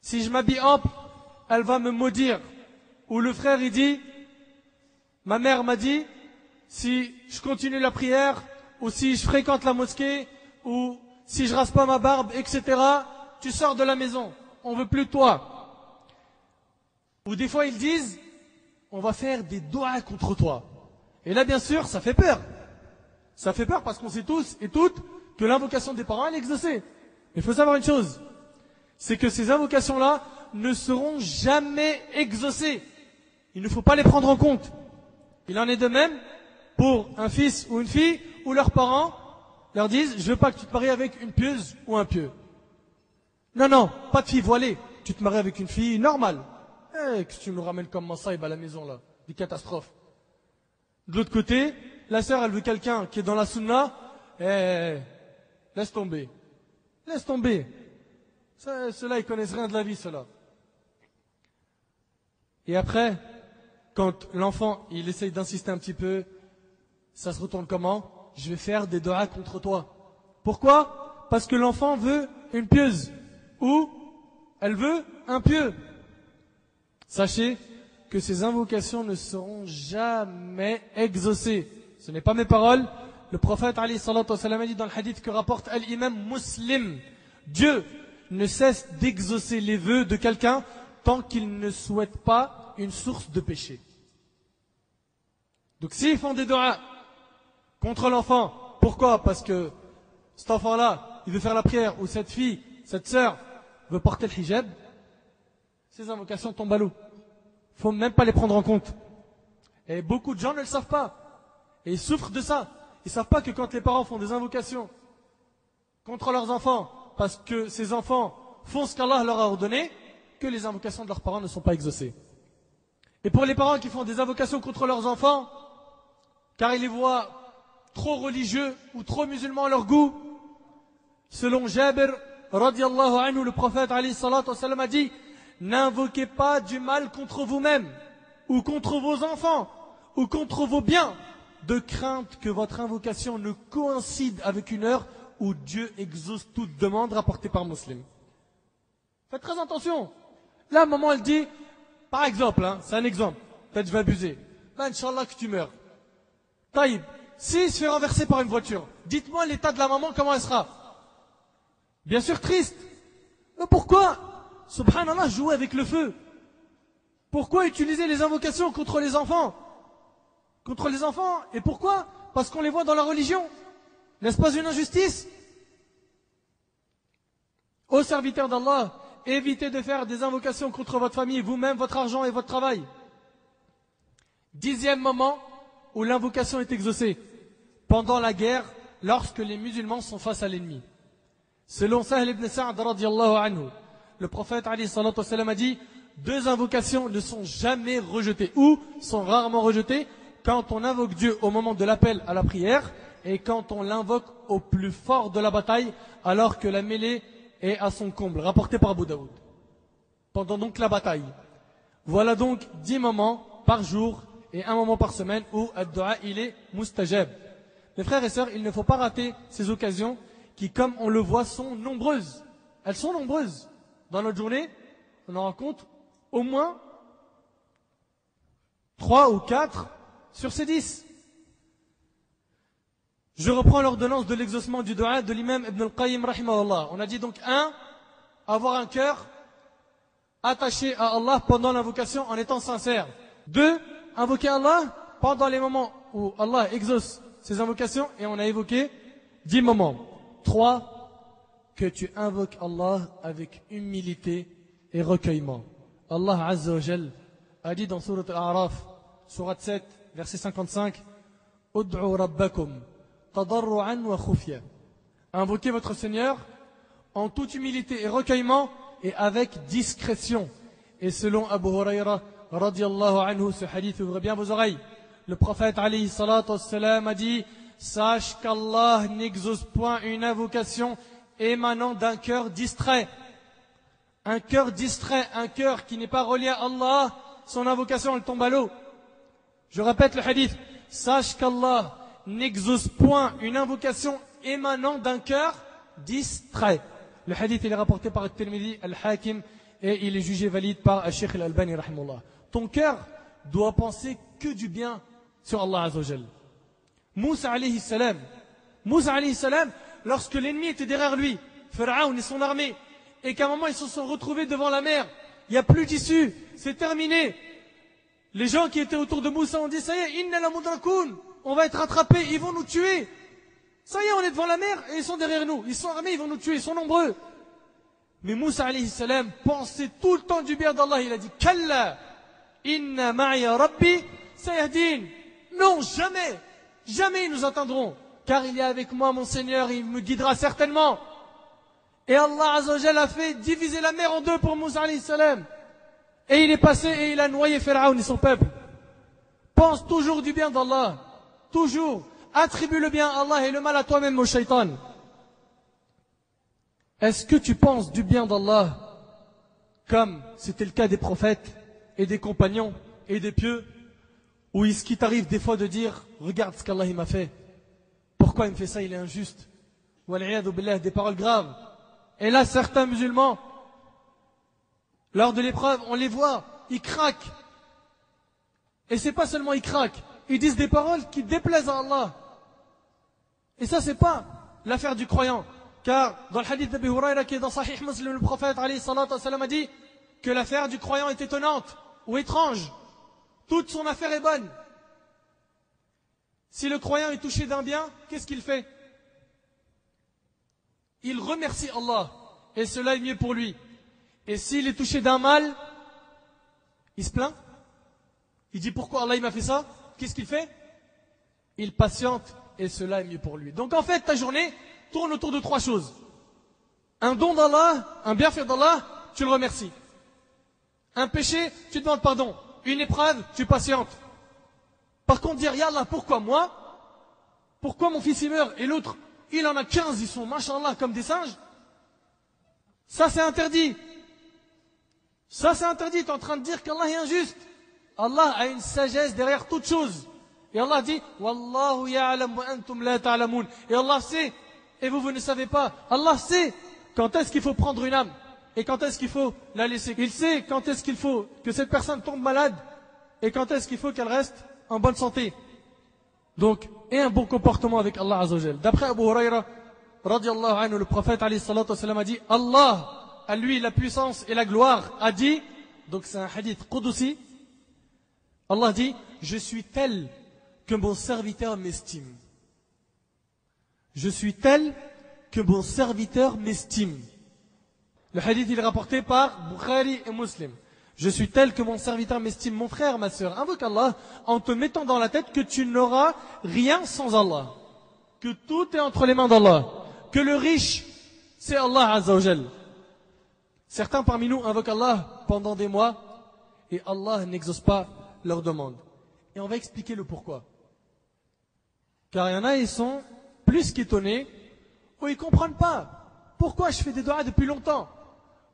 Si je m'habille ample, elle va me maudire. Ou le frère, il dit: ma mère m'a dit, si je continue la prière, ou si je fréquente la mosquée, ou si je rase pas ma barbe, etc., tu sors de la maison. On veut plus de toi. Ou des fois, ils disent: on va faire des doigts contre toi. Et là, bien sûr, ça fait peur. Ça fait peur parce qu'on sait tous et toutes que l'invocation des parents, elle est exaucée. Mais il faut savoir une chose, c'est que ces invocations-là ne seront jamais exaucées. Il ne faut pas les prendre en compte. Il en est de même pour un fils ou une fille où leurs parents leur disent: je veux pas que tu te maries avec une pieuse ou un pieux. Non, non, pas de fille voilée. Tu te maries avec une fille normale. Que tu nous ramènes comme Massaïb à la maison là, des catastrophes. De l'autre côté, la sœur, elle veut quelqu'un qui est dans la sunna. Laisse tomber. Laisse tomber. Ceux-là, ils connaissent rien de la vie, ceux-là. Et après, quand l'enfant, il essaye d'insister un petit peu, ça se retourne comment? Je vais faire des doigts contre toi. Pourquoi? Parce que l'enfant veut une pieuse. Ou elle veut un pieux. Sachez que ces invocations ne seront jamais exaucées. Ce n'est pas mes paroles. Le prophète alayhi salatu wassalam a dit dans le hadith que rapporte Al-Imam Muslim: Dieu ne cesse d'exaucer les vœux de quelqu'un tant qu'il ne souhaite pas une source de péché. Donc s'ils font des doigts contre l'enfant, pourquoi? Parce que cet enfant-là, il veut faire la prière, ou cette fille, cette sœur veut porter le hijab, ces invocations tombent à l'eau. Il ne faut même pas les prendre en compte. Et beaucoup de gens ne le savent pas. Et ils souffrent de ça. Ils ne savent pas que quand les parents font des invocations contre leurs enfants, parce que ces enfants font ce qu'Allah leur a ordonné, que les invocations de leurs parents ne sont pas exaucées. Et pour les parents qui font des invocations contre leurs enfants, car ils les voient trop religieux ou trop musulmans à leur goût. Selon Jabir, radiallahu anhu, le prophète alayhi salatu wa sallam a dit, n'invoquez pas du mal contre vous-même, ou contre vos enfants, ou contre vos biens, de crainte que votre invocation ne coïncide avec une heure où Dieu exauce toute demande rapportée par Muslim. Faites très attention. Là, maman, elle dit, par exemple, hein, c'est un exemple, peut-être je vais abuser, ben, Inch'Allah que tu meurs. Taïb, s'il se fait renverser par une voiture, dites-moi l'état de la maman, comment elle sera? Bien sûr triste. Mais pourquoi, subhanallah, jouer avec le feu? Pourquoi utiliser les invocations contre les enfants? Contre les enfants, et pourquoi? Parce qu'on les voit dans la religion. N'est-ce pas une injustice? Ô serviteurs d'Allah, évitez de faire des invocations contre votre famille, vous-même, votre argent et votre travail. 10e moment où l'invocation est exaucée, pendant la guerre, lorsque les musulmans sont face à l'ennemi. Selon Sahl ibn Sa'd radiyallahu anhu, le prophète alayhi salatu wa sallam a dit, 2 invocations ne sont jamais rejetées, ou sont rarement rejetées, quand on invoque Dieu au moment de l'appel à la prière, et quand on l'invoque au plus fort de la bataille, alors que la mêlée est à son comble, rapporté par Abu Daoud. Pendant donc la bataille. Voilà donc 10 moments par jour et 1 moment par semaine où ad-du'a il est mustajab. Mes frères et sœurs, il ne faut pas rater ces occasions qui, comme on le voit, sont nombreuses. Elles sont nombreuses. Dans notre journée, on en rencontre au moins 3 ou 4 sur ces 10. Je reprends l'ordonnance de l'exaucement du dua de l'imam Ibn al-Qayyim rahimahullah. On a dit donc 1, avoir un cœur attaché à Allah pendant l'invocation en étant sincère. 2, invoquer Allah pendant les moments où Allah exauce ses invocations, et on a évoqué 10 moments. 3, que tu invoques Allah avec humilité et recueillement. Allah Azza wa Jal a dit dans Surat Al-A'raf, Surat 7, verset 55, Ud'u Rabbakum tadarru'an wa khufya. Invoquez votre Seigneur en toute humilité et recueillement et avec discrétion. Et selon Abu Huraira radiyallahu anhu, ce hadith ouvre bien vos oreilles. Le prophète alayhi salatu wassalam a dit, sache qu'Allah n'exauce point une invocation émanant d'un cœur distrait. Un cœur distrait, un cœur qui n'est pas relié à Allah, son invocation elle tombe à l'eau. Je répète le hadith, sache qu'Allah n'exauce point une invocation émanant d'un cœur distrait. Le hadith il est rapporté par Al-Tirmidhi, Al-Hakim, et il est jugé valide par Al-Sheikh Al-Albani rahimahullah. Ton cœur doit penser que du bien sur Allah Azza wa Jal. Moussa alayhi salam, lorsque l'ennemi était derrière lui, Pharaon et son armée, et qu'à un moment ils se sont retrouvés devant la mer, il n'y a plus d'issue, c'est terminé. Les gens qui étaient autour de Moussa ont dit, ça y est, inna la mudrakoun, on va être rattrapés, ils vont nous tuer. Ça y est, on est devant la mer et ils sont derrière nous. Ils sont armés, ils vont nous tuer, ils sont nombreux. Mais Moussa alayhi salam pensait tout le temps du bien d'Allah. Il a dit, Kalla, inna ma'iya rabbi sayahdin. Non, jamais, jamais ils nous entendront. Car il est avec moi, mon Seigneur, il me guidera certainement. Et Allah Azza wa Jalla a fait diviser la mer en 2 pour Moussa alayhi salam. Et il est passé et il a noyé Pharaon et son peuple. Pense toujours du bien d'Allah. Toujours. Attribue le bien à Allah et le mal à toi-même, mon shaitan. Est-ce que tu penses du bien d'Allah comme c'était le cas des prophètes et des compagnons et des pieux, où est-ce qu'il t'arrive des fois de dire, regarde ce qu'Allah m'a fait, pourquoi il me fait ça, il est injuste, wal'iyadu billah, des paroles graves. Et là certains musulmans, lors de l'épreuve, on les voit, ils craquent. Et c'est pas seulement ils craquent, ils disent des paroles qui déplaisent à Allah. Et ça c'est pas l'affaire du croyant. Car dans le hadith d'Abi Huraira qui est dans Sahih Muslim, le prophète alayhi salatu wa salam a dit que l'affaire du croyant est étonnante ou étrange. Toute son affaire est bonne. Si le croyant est touché d'un bien, qu'est-ce qu'il fait? Il remercie Allah. Et cela est mieux pour lui. Et s'il est touché d'un mal, il se plaint. Il dit pourquoi Allah il m'a fait ça? Qu'est-ce qu'il fait? Il patiente et cela est mieux pour lui. Donc en fait ta journée tourne autour de 3 choses. Un don d'Allah, un bienfait d'Allah, tu le remercies. Un péché, tu demandes pardon. Une épreuve, tu patientes. Par contre dire, ya Allah, pourquoi moi? Pourquoi mon fils il meurt et l'autre, il en a 15, ils sont, machallah, comme des singes? Ça c'est interdit. Ça c'est interdit, tu es en train de dire qu'Allah est injuste. Allah a une sagesse derrière toute chose. Et Allah dit, Wallahu ya'lam wa antum la ta'lamun. Et Allah sait, et vous ne savez pas. Allah sait quand est-ce qu'il faut prendre une âme et quand est-ce qu'il faut la laisser. Il sait quand est-ce qu'il faut que cette personne tombe malade et quand est-ce qu'il faut qu'elle reste en bonne santé. Donc, et un bon comportement avec Allah Azza wa Jal. D'après Abu Huraira, radiallahu anhu, le prophète alayhi salatu wa sallam a dit, Allah, à lui la puissance et la gloire, a dit, donc c'est un hadith qudusi, Allah dit, je suis tel que mon serviteur m'estime. Je suis tel que mon serviteur m'estime. Le hadith il est rapporté par Bukhari et Muslim. Je suis tel que mon serviteur m'estime. Mon frère, ma sœur, invoque Allah en te mettant dans la tête que tu n'auras rien sans Allah. Que tout est entre les mains d'Allah. Que le riche, c'est Allah Azza wa Jal. Certains parmi nous invoquent Allah pendant des mois et Allah n'exauce pas leurs demandes. Et on va expliquer le pourquoi. Car il y en a, ils sont plus qu'étonnés ou ils ne comprennent pas. Pourquoi je fais des doigts depuis longtemps?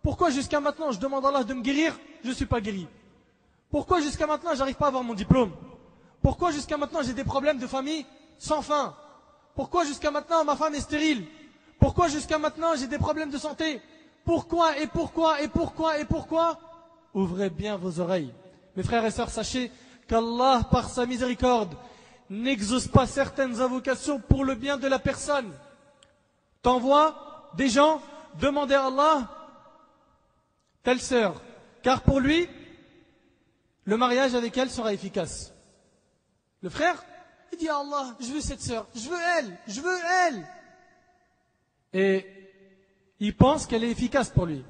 Pourquoi jusqu'à maintenant je demande à Allah de me guérir, je ne suis pas guéri? Pourquoi jusqu'à maintenant j'arrive pas à avoir mon diplôme? Pourquoi jusqu'à maintenant j'ai des problèmes de famille sans fin? Pourquoi jusqu'à maintenant ma femme est stérile? Pourquoi jusqu'à maintenant j'ai des problèmes de santé? Pourquoi et pourquoi et pourquoi et pourquoi? Ouvrez bien vos oreilles. Mes frères et sœurs, sachez qu'Allah, par sa miséricorde, n'exauce pas certaines invocations pour le bien de la personne. T'envoies des gens demander à Allah telle sœur, car pour lui, le mariage avec elle sera efficace. Le frère, il dit à Allah, je veux cette sœur, je veux elle, je veux elle. Et il pense qu'elle est efficace pour lui.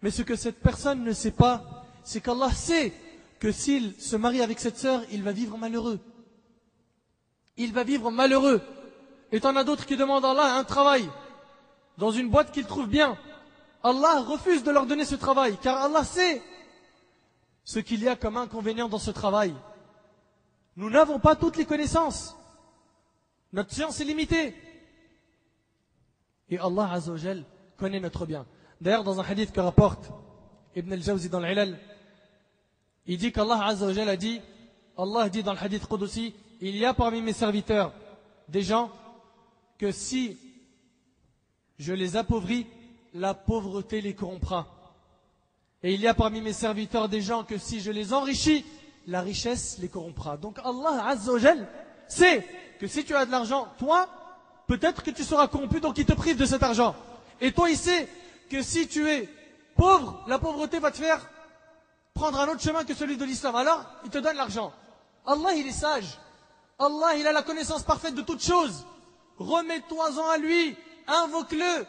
Mais ce que cette personne ne sait pas, c'est qu'Allah sait que s'il se marie avec cette sœur, il va vivre malheureux. Il va vivre malheureux. Et t'en as d'autres qui demandent à Allah un travail dans une boîte qu'ils trouvent bien. Allah refuse de leur donner ce travail, car Allah sait ce qu'il y a comme inconvénient dans ce travail. Nous n'avons pas toutes les connaissances. Notre science est limitée. Et Allah Azza wa Jal connaît notre bien. D'ailleurs, dans un hadith que rapporte Ibn al-Jawzi dans l'Ilal, il dit qu'Allah Azza wa Jal a dit, Allah dit dans le hadith Qudusi, il y a parmi mes serviteurs des gens que si je les appauvris, la pauvreté les corrompra. Et il y a parmi mes serviteurs des gens que si je les enrichis, la richesse les corrompra. Donc Allah Azza wa Jal sait que si tu as de l'argent, toi, peut-être que tu seras corrompu, donc il te prive de cet argent. Et toi, il sait que si tu es pauvre, la pauvreté va te faire prendre un autre chemin que celui de l'islam. Alors, il te donne l'argent. Allah, il est sage. Allah, il a la connaissance parfaite de toutes choses. Remets-toi-en à lui, invoque-le.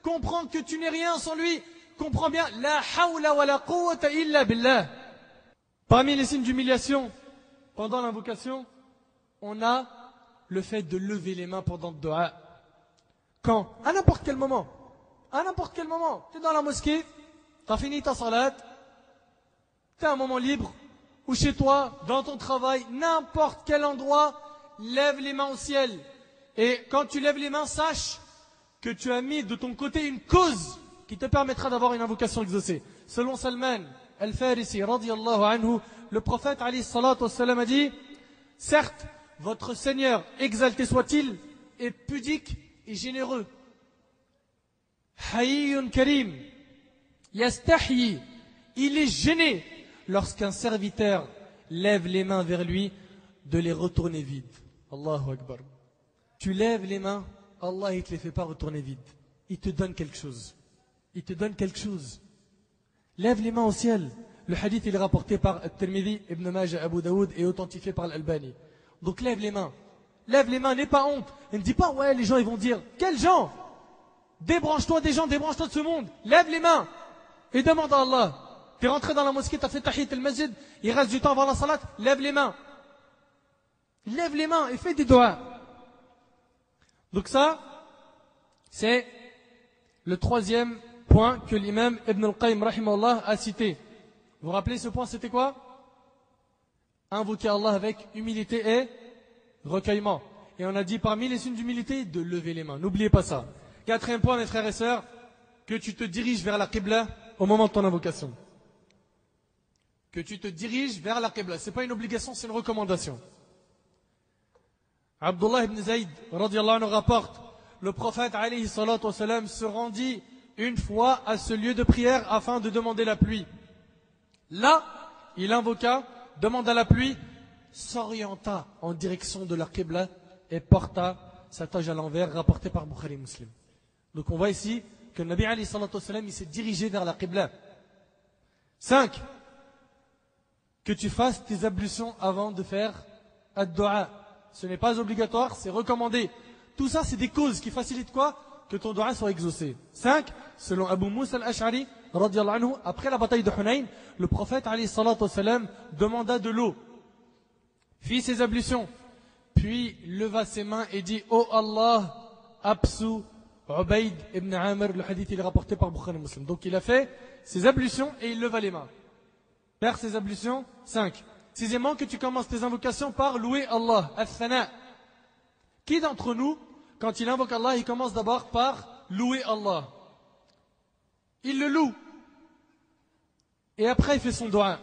Comprends que tu n'es rien sans lui. Comprends bien, la hawla wa la quwwata illa billah. Parmi les signes d'humiliation, pendant l'invocation, on a le fait de lever les mains pendant le dua. Quand? À n'importe quel moment. À n'importe quel moment. Tu es dans la mosquée, tu as fini ta salat, tu as un moment libre, ou chez toi, dans ton travail, n'importe quel endroit, lève les mains au ciel. Et quand tu lèves les mains, sache que tu as mis de ton côté une cause qui te permettra d'avoir une invocation exaucée. Selon Salman al-Farisi, radiyallahu anhu, le prophète alayhi salatu wassalam a dit, certes, votre Seigneur, exalté soit-il, est pudique et généreux. Hayyun karim, yastahyi, il est gêné lorsqu'un serviteur lève les mains vers lui de les retourner vides. Allahu Akbar. Tu lèves les mains, Allah il te les fait pas retourner vides. Il te donne quelque chose. Il te donne quelque chose. Lève les mains au ciel. Le hadith il est rapporté par At-Tirmidhi, Ibn Majah, Abu Daoud et authentifié par l'Albani. Donc lève les mains. Lève les mains, n'aie pas honte. Et ne dis pas, ouais, les gens ils vont dire, quels gens? Débranche-toi des gens, débranche-toi de ce monde. Lève les mains et demande à Allah. Tu es rentré dans la mosquée, tu as fait tahit al-masjid, il reste du temps avant la salat, lève les mains. Lève les mains et fais des doigts. Donc ça, c'est le troisième point que l'imam Ibn al-Qayyim rahimahullah a cité. Vous vous rappelez ce point, c'était quoi? Invoquer Allah avec humilité et recueillement. Et on a dit parmi les signes d'humilité, de lever les mains. N'oubliez pas ça. Quatrième point, mes frères et sœurs, que tu te diriges vers la Qibla au moment de ton invocation. Que tu te diriges vers la Qibla. Ce n'est pas une obligation, c'est une recommandation. Abdullah ibn Zayd, radiallahu anhu, rapporte, le prophète, alayhi salatu wassalam, se rendit une fois à ce lieu de prière afin de demander la pluie. Là, il invoqua, demanda la pluie, s'orienta en direction de la Qibla et porta sa toge à l'envers, rapporté par Bukhari Muslim. Donc on voit ici que le Nabi alayhi salatu wassalam, il s'est dirigé vers la Qibla. 5. Que tu fasses tes ablutions avant de faire ad-du'a. Ce n'est pas obligatoire, c'est recommandé. Tout ça, c'est des causes qui facilitent quoi? Que ton dua soit exaucé. 5. Selon Abu Musa al-Ash'ari, radiyallahu anhu, après la bataille de Hunayn, le prophète alayhi salatu wassalam demanda de l'eau, fit ses ablutions, puis leva ses mains et dit: Oh Allah, absu Ubayd ibn Amr. Le hadith il est rapporté par Bukhari Muslim. Donc il a fait ses ablutions et il leva les mains. Faire ses ablutions. 5. Sixièmement, que tu commences tes invocations par louer Allah, al-thana. Qui d'entre nous, quand il invoque Allah, il commence d'abord par louer Allah? Il le loue. Et après, il fait son dua.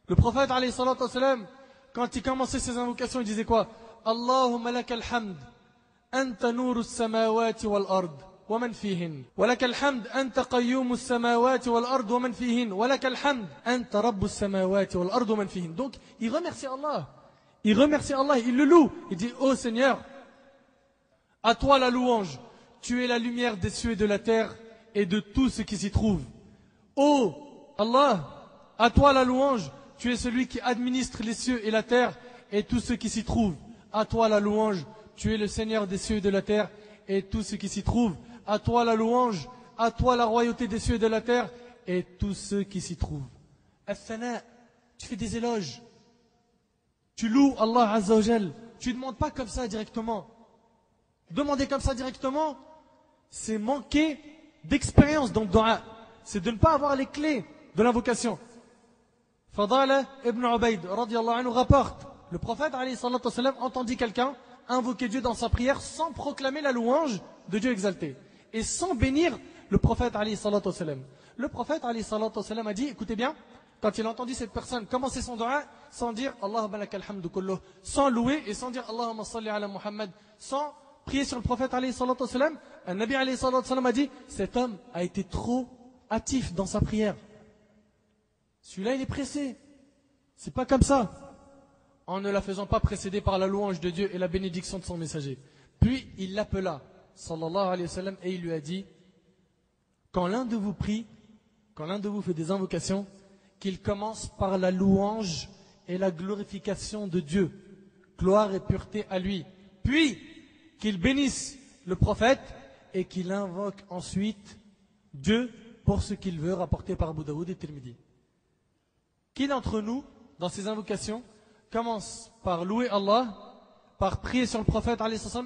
Le prophète, alayhi salatu wassalam, quand il commençait ses invocations, il disait quoi? Allahumma lakal hamd, anta nuru as-samawati wal ard, wa man fihin. Wa lakal hamd, anta qayyumu as-samawati wal ard, wa man fihin. Wa lakal hamd, anta rabbu as-samawati wal ard, wa man fihin. Donc, il remercie Allah. Il remercie Allah, il le loue. Il dit: Oh Seigneur, à toi la louange. Tu es la lumière des cieux et de la terre et de tout ce qui s'y trouve. Oh Allah, à toi la louange. Tu es celui qui administre les cieux et la terre et tout ce qui s'y trouve. À toi la louange. Tu es le Seigneur des cieux et de la terre et tout ce qui s'y trouve. À toi la louange. À toi la royauté des cieux et de la terre et tout ce qui s'y trouve. Al-thana, tu fais des éloges. Tu loues Allah Azza wa Jal. Tu ne demandes pas comme ça directement. Demander comme ça directement, c'est manquer d'expérience dans le dua. C'est de ne pas avoir les clés de l'invocation. Fadala ibn Ubayd, radiyallahu anhu, rapporte, le prophète, alayhi salatu wassalam, entendit quelqu'un invoquer Dieu dans sa prière sans proclamer la louange de Dieu exalté. Et sans bénir le prophète, alayhi salatu wassalam. Le prophète, alayhi salatu wassalam, a dit, écoutez bien, quand il a entendu cette personne commencer son dua, sans dire Allahumma lakal hamdu kulluh, sans louer et sans dire Allahumma salli ala Muhammad, sans prier sur le prophète alayhi salatu wassalam, un Nabi alayhi salatu wassalam a dit: cet homme a été trop hâtif dans sa prière. Celui-là, il est pressé. C'est pas comme ça. En ne la faisant pas précéder par la louange de Dieu et la bénédiction de son messager. Puis il l'appela, sallallahu alayhi wa sallam, et il lui a dit: quand l'un de vous prie, quand l'un de vous fait des invocations, qu'il commence par la louange et la glorification de Dieu, gloire et pureté à lui, puis qu'il bénisse le prophète et qu'il invoque ensuite Dieu pour ce qu'il veut, rapporté par Abu Daoud et Tirmidhi. Qui d'entre nous, dans ces invocations, commence par louer Allah, par prier sur le prophète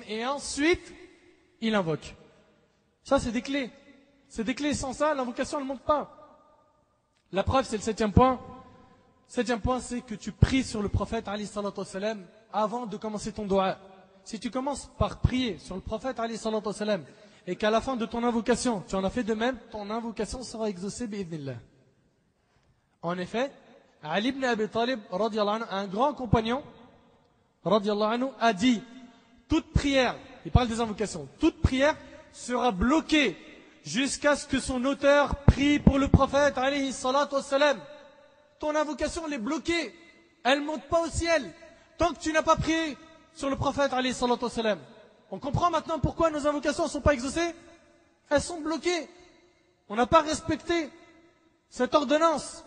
et ensuite il invoque? Ça, c'est des clés. C'est des clés. Sans ça, l'invocation ne monte pas. La preuve, c'est le 7e point. 7e point, c'est que tu pries sur le prophète avant de commencer ton dua. Si tu commences par prier sur le prophète et qu'à la fin de ton invocation, tu en as fait de même, ton invocation sera exaucée bi'idhnillah. En effet, Ali ibn Abi Talib, radiyallahu anhu, un grand compagnon, radiyallahu anhu, a dit: toute prière, il parle des invocations, toute prière sera bloquée jusqu'à ce que son auteur prie pour le prophète alayhi salatu wassalam. Ton invocation, elle est bloquée, elle ne monte pas au ciel tant que tu n'as pas prié sur le prophète alayhi salatu wassalam. On comprend maintenant pourquoi nos invocations ne sont pas exaucées? Elles sont bloquées. On n'a pas respecté cette ordonnance.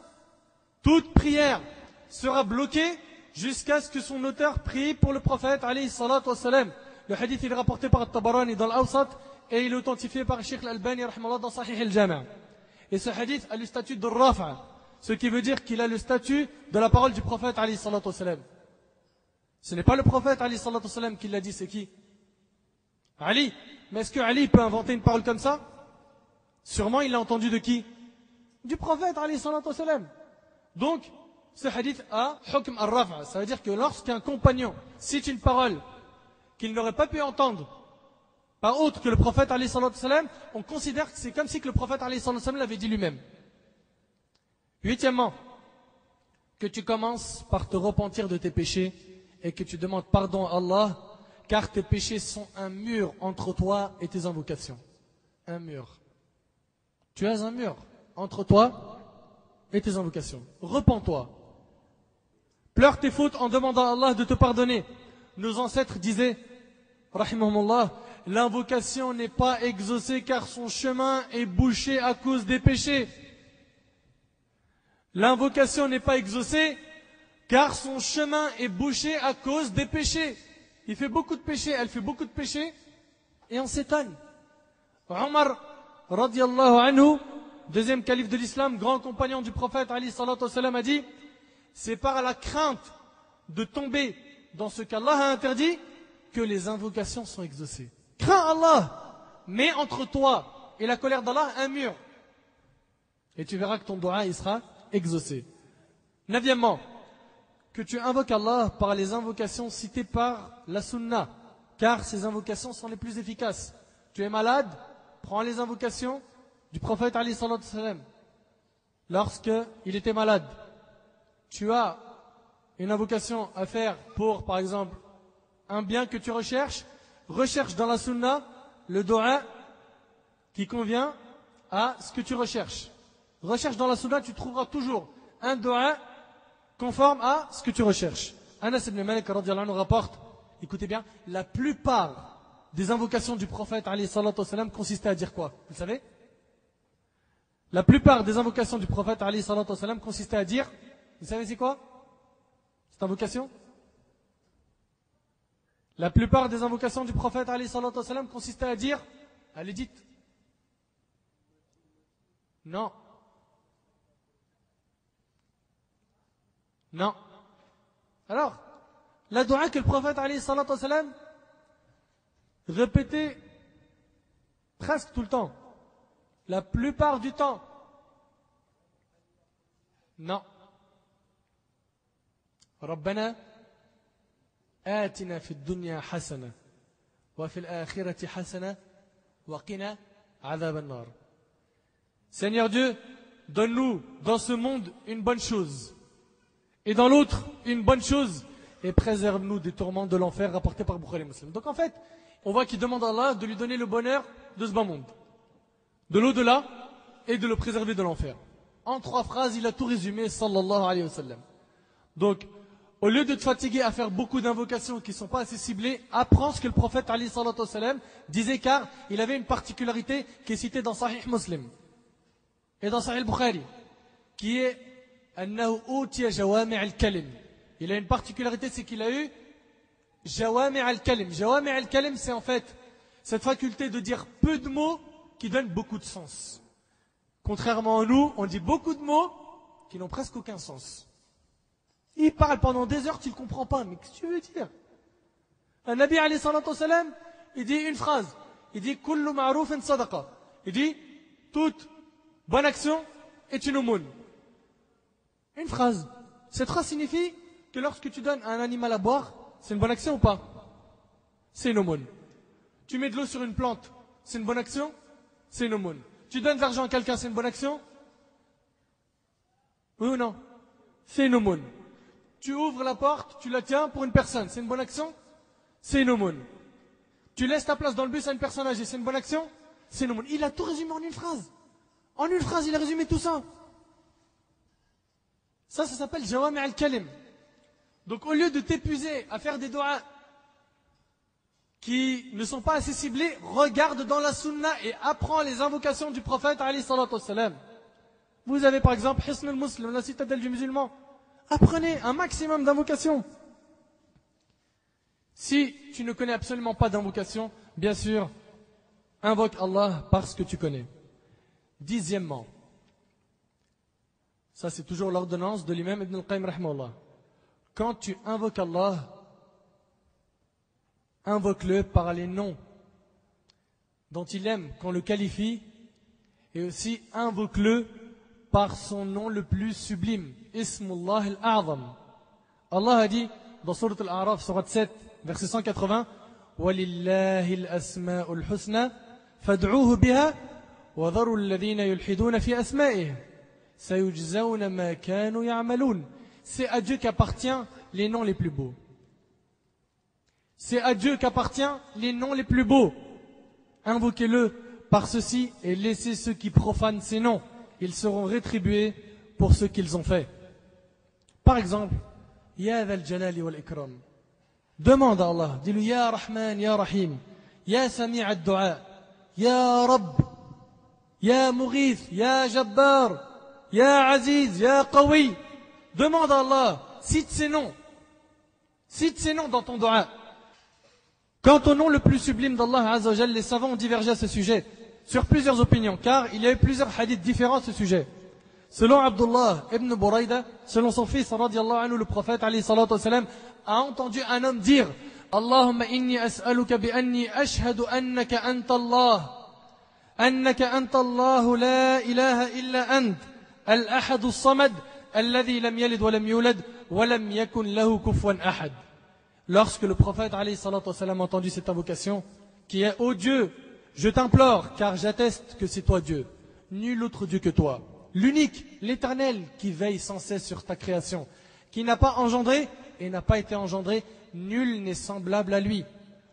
Toute prière sera bloquée jusqu'à ce que son auteur prie pour le prophète alayhi salatu wassalam. Le hadith il est rapporté par At-Tabarani dans l'Awsat et il est authentifié par Sheikh Al-Albani rahimahullah dans Sahih al-Jami'. Et ce hadith a le statut de Rafa, ce qui veut dire qu'il a le statut de la parole du prophète alayhi salatu wassalam. Ce n'est pas le prophète alayhi salatu wassalam qui l'a dit, c'est qui? Ali. Mais est-ce que Ali peut inventer une parole comme ça? Sûrement il l'a entendu de qui? Du prophète alayhi salatu wassalam. Donc, ce hadith a hukm al-rafa. Ça veut dire que lorsqu'un compagnon cite une parole qu'il n'aurait pas pu entendre par autre que le prophète alayhi salatu wassalam, on considère que c'est comme si que le prophète alayhi salatu wassalam l'avait dit lui-même. Huitièmement, que tu commences par te repentir de tes péchés et que tu demandes pardon à Allah, car tes péchés sont un mur entre toi et tes invocations. Un mur. Tu as un mur entre toi et tes invocations. Repens-toi. Pleure tes fautes en demandant à Allah de te pardonner. Nos ancêtres disaient, rahimahumullah, l'invocation n'est pas exaucée car son chemin est bouché à cause des péchés. L'invocation n'est pas exaucée car son chemin est bouché à cause des péchés. Il fait beaucoup de péchés, elle fait beaucoup de péchés et on s'étonne. Omar, radiallahu anhu, deuxième calife de l'islam, grand compagnon du prophète alayhi salatu wassalam, a dit, c'est par la crainte de tomber dans ce qu'Allah a interdit que les invocations sont exaucées. Crains Allah, mets entre toi et la colère d'Allah un mur. Et tu verras que ton dua il sera exaucé. Neuvièmement, que tu invoques Allah par les invocations citées par la sunna, car ces invocations sont les plus efficaces. Tu es malade, prends les invocations du prophète alayhi salatu wassalam. Lorsqu'il était malade, tu as une invocation à faire pour, par exemple, un bien que tu recherches, recherche dans la sunna le dua qui convient à ce que tu recherches. Recherche dans la sunna, tu trouveras toujours un dua conforme à ce que tu recherches. Anas ibn Malik radiyallahu anhu rapporte, écoutez bien, la plupart des invocations du prophète alayhi salatu wassalam consistaient à dire quoi? Vous le savez? La plupart des invocations du prophète alayhi salatu wassalam consistaient à dire, vous savez c'est quoi? Cette invocation? La plupart des invocations du prophète alayhi salatu wassalam consistaient à dire, allez dites. Non. Non. Alors, la dua que le prophète alayhi salatu wassalam répétait presque tout le temps, la plupart du temps, non. ربنا آتنا في الدنيا حسنة وفي الآخرة حسنة وقنا عذاب النار. Seigneur Dieu, donne-nous dans ce monde une bonne chose et dans l'autre une bonne chose et préserve-nous des tourments de l'enfer rapportés par Bukhari Muslim. Donc en fait, on voit qu'il demande à Allah de lui donner le bonheur de ce bas monde, de l'au-delà et de le préserver de l'enfer. En 3 phrases, il a tout résumé, sallallahu alayhi wa sallam. Donc, au lieu de te fatiguer à faire beaucoup d'invocations qui ne sont pas assez ciblées, apprends ce que le prophète alayhi salatu wa sallam disait, car il avait une particularité qui est citée dans Sahih Muslim et dans Sahih Bukhari, qui est annahu utiya jawami' al-kalim. Il a une particularité, c'est qu'il a eu jawami' al-kalim. Jawami' al-kalim, c'est en fait cette faculté de dire peu de mots qui donnent beaucoup de sens. Contrairement à nous, on dit beaucoup de mots qui n'ont presque aucun sens. Il parle pendant des heures, tu ne le comprends pas. Mais qu'est-ce que tu veux dire? Un Nabi alayhi salatu wa salam, il dit une phrase. Il dit kullu ma'roufin sadaqa. Il dit toute bonne action est une aumône. Une phrase. Cette phrase signifie que lorsque tu donnes à un animal à boire, c'est une bonne action ou pas? C'est une aumône. Tu mets de l'eau sur une plante, c'est une bonne action? C'est une aumône. Tu donnes de l'argent à quelqu'un, c'est une bonne action? Oui ou non? C'est une aumône. Tu ouvres la porte, tu la tiens pour une personne, c'est une bonne action? C'est une aumône. Tu laisses ta place dans le bus à une personne âgée, c'est une bonne action? C'est une aumône. Il a tout résumé en une phrase. En une phrase, il a résumé tout ça. Ça s'appelle Jawami' al-Kalim. Donc au lieu de t'épuiser à faire des doigts qui ne sont pas assez ciblés, regarde dans la sunna et apprends les invocations du prophète alayhi salatu wassalam. Vous avez par exemple Hisn al-Muslim, la citadelle du musulman. Apprenez un maximum d'invocations. Si tu ne connais absolument pas d'invocation, bien sûr, invoque Allah parce que tu connais. 10e, ça c'est toujours l'ordonnance de l'imam Ibn al-Qayyim rahimahullah. Quand tu invoques Allah, invoque-le par les noms dont il aime qu'on le qualifie, et aussi invoque-le par son nom le plus sublime, Ismullah al-A'zam. Allah a dit dans Surat al-A'raf, Surat 7, verset 180, وَلِلَّهِ الْأَسْمَاءُ الْحُسْنَى فَادْعُوهُ بِهَا وَذَرُوا الَّذِينَ يُلْحِدُونَ فِي أَسْمَائِهِ سَيُجْزَوْنَ مَا كَانُوا يَعْمَلُونَ. C'est à Dieu qu'appartiennent les noms les plus beaux. C'est à Dieu qu'appartiennent les noms les plus beaux. Invoquez-le par ceci et laissez ceux qui profanent ces noms. Ils seront rétribués pour ce qu'ils ont fait. Par exemple, Ya Dhal Jalali wal Ikram. Demande à Allah, dis-lui Ya Rahman, Ya Rahim, Ya Sami' ad-Du'a, Ya Rabb, Ya Mughith, Ya Jabbar, Ya Aziz, Ya Qawi. Demande à Allah, cite ces noms. Cite ces noms dans ton dua. Quant au nom le plus sublime d'Allah Azza wa Jalla, les savants ont divergé à ce sujet, sur plusieurs opinions, car il y a eu plusieurs hadiths différents à ce sujet. Selon Abdullah ibn Buraida, selon son fils, radiallahu anhu, le prophète, alayhi salatu wasalam, a entendu un homme dire, Allahumma inni as'aluka bi anni ashhadu annaka anta Allahu la ilaha illa ant, al-ahadu as-samad, alladhi lam yalid wa lam yulad, wa lam yakun lahu kufuwan ahad. Lorsque le prophète, alayhi salatu wasalam, a entendu cette invocation, qui est, ô Dieu, je t'implore, car j'atteste que c'est toi Dieu, nul autre Dieu que toi. L'unique, l'éternel, qui veille sans cesse sur ta création, qui n'a pas engendré et n'a pas été engendré, nul n'est semblable à lui.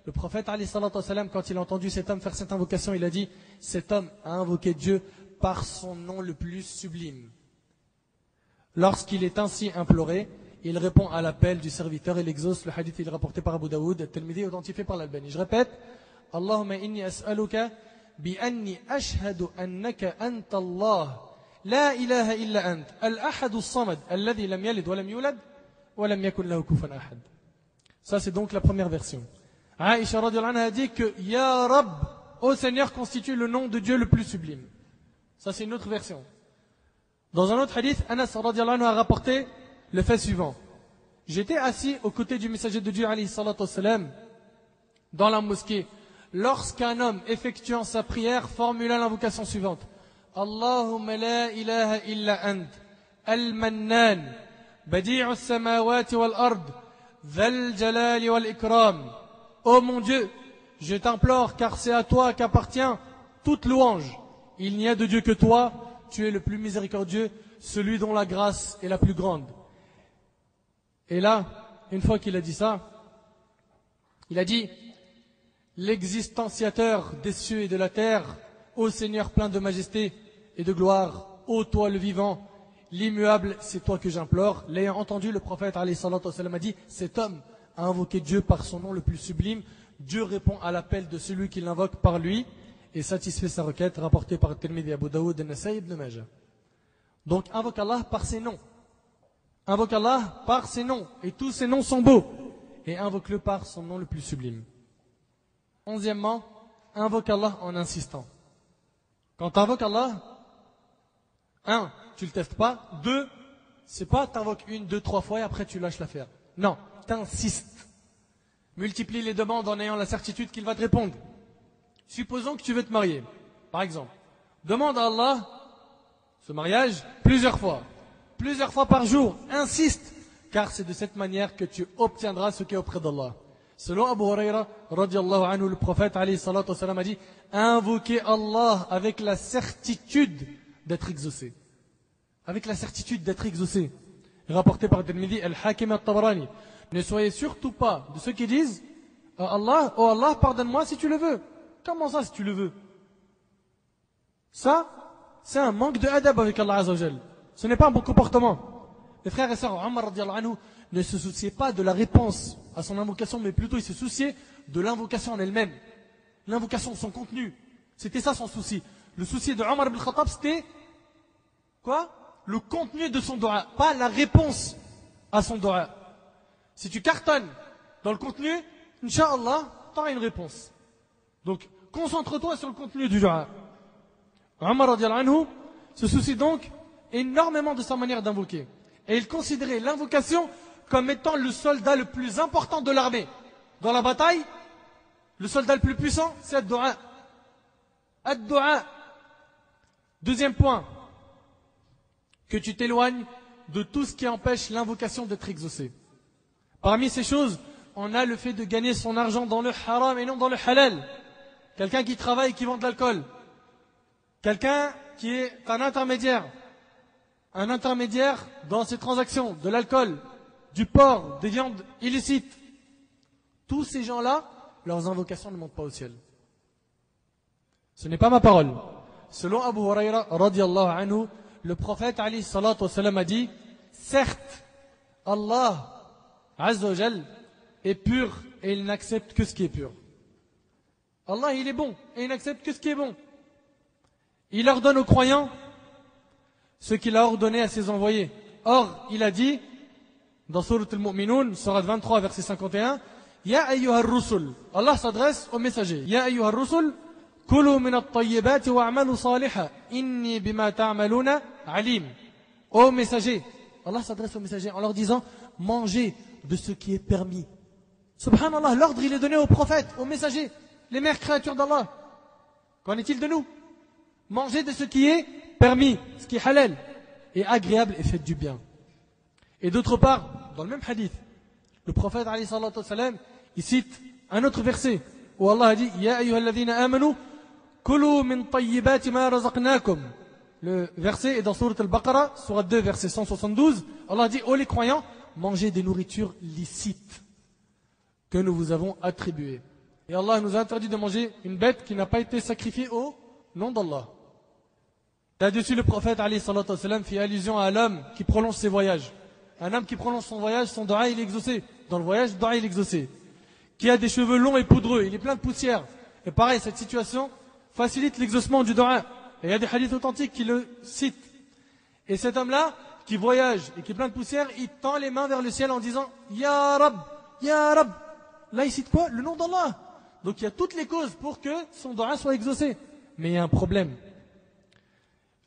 Le prophète, alayhi salatu wasalam, quand il a entendu cet homme faire cette invocation, il a dit, cet homme a invoqué Dieu par son nom le plus sublime. Lorsqu'il est ainsi imploré, il répond à l'appel du serviteur et l'exauce. Le hadith est rapporté par Abu Daoud, At-Tirmidhi, authentifié par l'Albani. Je répète, Allahumma inni as'aluka bi anni ashhadu annaka anta Allah. La ilaha illa ant, al-ahadu as-samad, alladhi lam yalid wa lam yulad, wa lam yakun lahu kufuwan ahad. Ça c'est donc la première version. Aïcha radhiyallahu anha a dit que Ya Rabb, ô Seigneur, constitue le nom de Dieu le plus sublime. Ça c'est une autre version. Dans un autre hadith, Anas radhiyallahu anhu a rapporté le fait suivant. J'étais assis aux côtés du messager de Dieu alayhi salatu wassalam, dans la mosquée, lorsqu'un homme effectuant sa prière formula l'invocation suivante. Allahumma la ilaha illa ant, al-mannan, badi'u as-samawati wal-ard, dhal jalali wal-ikram. Ô mon Dieu, je t'implore, car c'est à toi qu'appartient toute louange. Il n'y a de Dieu que toi, tu es le plus miséricordieux, celui dont la grâce est la plus grande. Et là, une fois qu'il a dit ça, il a dit, l'existenciateur des cieux et de la terre, ô Seigneur plein de majesté et de gloire, ô toi le vivant, l'immuable, c'est toi que j'implore. L'ayant entendu, le prophète alayhi salatu wasallam a dit, cet homme a invoqué Dieu par son nom le plus sublime. Dieu répond à l'appel de celui qui l'invoque par lui et satisfait sa requête, rapportée par Tirmidhi, Abu Daoud, An-Nasa'i, Ibn Majah. Donc invoque Allah par ses noms. Invoque Allah par ses noms, et tous ses noms sont beaux, et invoque-le par son nom le plus sublime. 11e, invoque Allah en insistant. Quand tu invoques Allah, 1, tu le testes pas, 2, c'est pas t'invoques 1, 2, 3 fois et après tu lâches l'affaire. Non, t'insistes. Multiplie les demandes en ayant la certitude qu'il va te répondre. Supposons que tu veux te marier, par exemple. Demande à Allah ce mariage plusieurs fois par jour, insiste, car c'est de cette manière que tu obtiendras ce qui est auprès d'Allah. Selon Abu Huraira, radiallahu anhu, le prophète alayhi salatu wasalam a dit, invoquez Allah avec la certitude d'être exaucé. Avec la certitude d'être exaucé. Rapporté par Tirmidhi, Al-Hakim At-Tabarani. Ne soyez surtout pas de ceux qui disent, Allah, oh Allah, pardonne-moi si tu le veux. Comment ça si tu le veux? Ça, c'est un manque de adab avec Allah Azza wa Jal. Ce n'est pas un bon comportement. Les frères et sœurs, Omar radiallahu anhu ne se souciait pas de la réponse à son invocation, mais plutôt il se souciait de l'invocation en elle-même. L'invocation, son contenu. C'était ça son souci. Le souci de Omar ibn Khattab, c'était quoi? Le contenu de son dua, pas la réponse à son dua. Si tu cartonnes dans le contenu, Inch'Allah, tu auras une réponse. Donc, concentre-toi sur le contenu du dua. Omar radiallahu anhu se soucie donc énormément de sa manière d'invoquer. Et il considérait l'invocation comme étant le soldat le plus important de l'armée. Dans la bataille, le soldat le plus puissant, c'est ad-du'a. Ad-du'a. Deuxième point, que tu t'éloignes de tout ce qui empêche l'invocation d'être exaucée. Parmi ces choses, on a le fait de gagner son argent dans le haram et non dans le halal. Quelqu'un qui travaille et qui vend de l'alcool. Quelqu'un qui est un intermédiaire dans ses transactions, de l'alcool, du porc, des viandes illicites. Tous ces gens-là, leurs invocations ne montent pas au ciel. Ce n'est pas ma parole. Selon Abu Huraira, radiyallahu anhu, le prophète alayhi salatu wassalam a dit, certes, Allah, azza wa jal, est pur et il n'accepte que ce qui est pur. Allah, il est bon et il n'accepte que ce qui est bon. Il ordonne aux croyants ce qu'il a ordonné à ses envoyés. Or, il a dit, dans Surat al-Mu'minun, Surat 23, verset 51, Ya ayyuhar rusul. Allah s'adresse aux messagers. Ya ayyuhar rusul, kulu min at-tayyibati wa'amalu saliha, inni bima ta'amaluna alim. Ô messagers, Allah s'adresse aux messagers en leur disant, mangez de ce qui est permis. Subhanallah, l'ordre il est donné aux prophètes, aux messagers, les mères créatures d'Allah. Qu'en est-il de nous? Mangez de ce qui est permis, ce qui est halal, et agréable et faites du bien. Et d'autre part, dans le même hadith, le prophète alayhi salatu wassalam, il cite un autre verset où Allah a dit Ya ayyuhalladhina amanu kulu min tayyibati ma razaqnakum. Le verset est dans Surat al-Baqarah, Surat 2, verset 172. Allah dit ô les croyants, mangez des nourritures licites que nous vous avons attribuées. Et Allah nous a interdit de manger une bête qui n'a pas été sacrifiée au nom d'Allah. Là-dessus, le prophète alayhi salatu wassalam fait allusion à l'homme qui prolonge ses voyages. Un homme qui prolonge son voyage, son dua il est exaucé. Dans le voyage, le dua il est exaucé. Qui a des cheveux longs et poudreux, il est plein de poussière. Et pareil, cette situation facilite l'exaucement du dua. Et il y a des hadiths authentiques qui le citent. Et cet homme-là, qui voyage et qui est plein de poussière, il tend les mains vers le ciel en disant Ya Rab, Ya Rab. Là, il cite quoi? Le nom d'Allah. Donc il y a toutes les causes pour que son dua soit exaucé. Mais il y a un problème.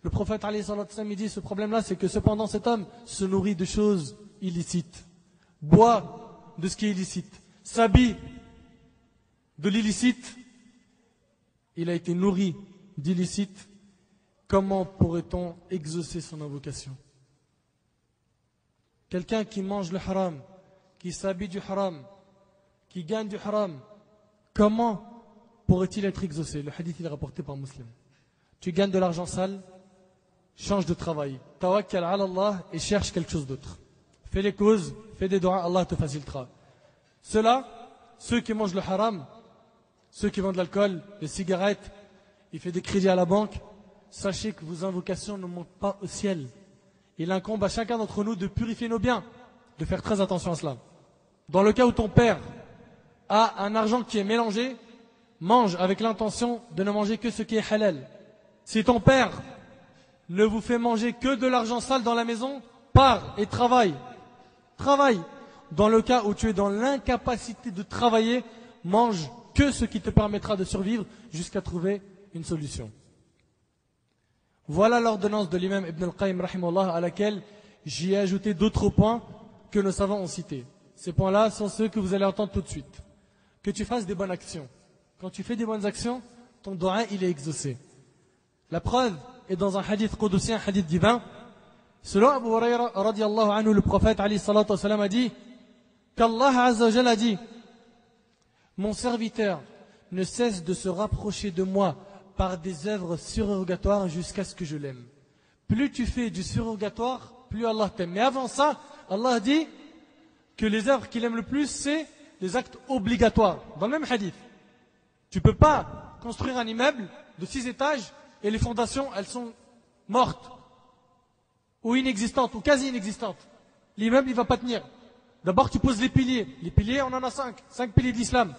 Le prophète alayhi salatu wassalam, il dit ce problème-là, c'est que cependant cet homme se nourrit de choses illicites, boit de ce qui est illicite, s'habille de l'illicite, il a été nourri d'illicite. Comment pourrait-on exaucer son invocation? Quelqu'un qui mange le haram, qui s'habille du haram, qui gagne du haram, comment pourrait-il être exaucé? Le hadith il est rapporté par Muslim. Tu gagnes de l'argent sale, change de travail, tawakkal ala Allah et cherche quelque chose d'autre. Fais les causes, fais des doigts, Allah te facilitera. Ceux-là, ceux qui mangent le haram, ceux qui vendent de l'alcool, les cigarettes, ils font des crédits à la banque, sachez que vos invocations ne montent pas au ciel. Il incombe à chacun d'entre nous de purifier nos biens, de faire très attention à cela. Dans le cas où ton père a un argent qui est mélangé, mange avec l'intention de ne manger que ce qui est halal. Si ton père ne vous fait manger que de l'argent sale dans la maison, pars et travaille. Travaille. Dans le cas où tu es dans l'incapacité de travailler, mange que ce qui te permettra de survivre jusqu'à trouver une solution. Voilà l'ordonnance de l'imam Ibn al-Qayyim rahimahullah à laquelle j'y ai ajouté d'autres points que nos savants ont cités. Ces points-là sont ceux que vous allez entendre tout de suite. Que tu fasses des bonnes actions. Quand tu fais des bonnes actions, ton dua il est exaucé. La preuve est dans un hadith qudsi, un hadith divin. Selon Abu Huraira radiyallahu anhu, le prophète alayhi salatu wassalam a dit qu'Allah azza wa jalla a dit mon serviteur ne cesse de se rapprocher de moi par des œuvres surrogatoires jusqu'à ce que je l'aime. Plus tu fais du surrogatoire, plus Allah t'aime. Mais avant ça, Allah dit que les œuvres qu'il aime le plus, c'est les actes obligatoires. Dans le même hadith. Tu ne peux pas construire un immeuble de 6 étages et les fondations, elles sont mortes, ou inexistantes, ou quasi inexistantes. L'immeuble, il ne va pas tenir. D'abord, tu poses les piliers. Les piliers, on en a 5 piliers de l'islam.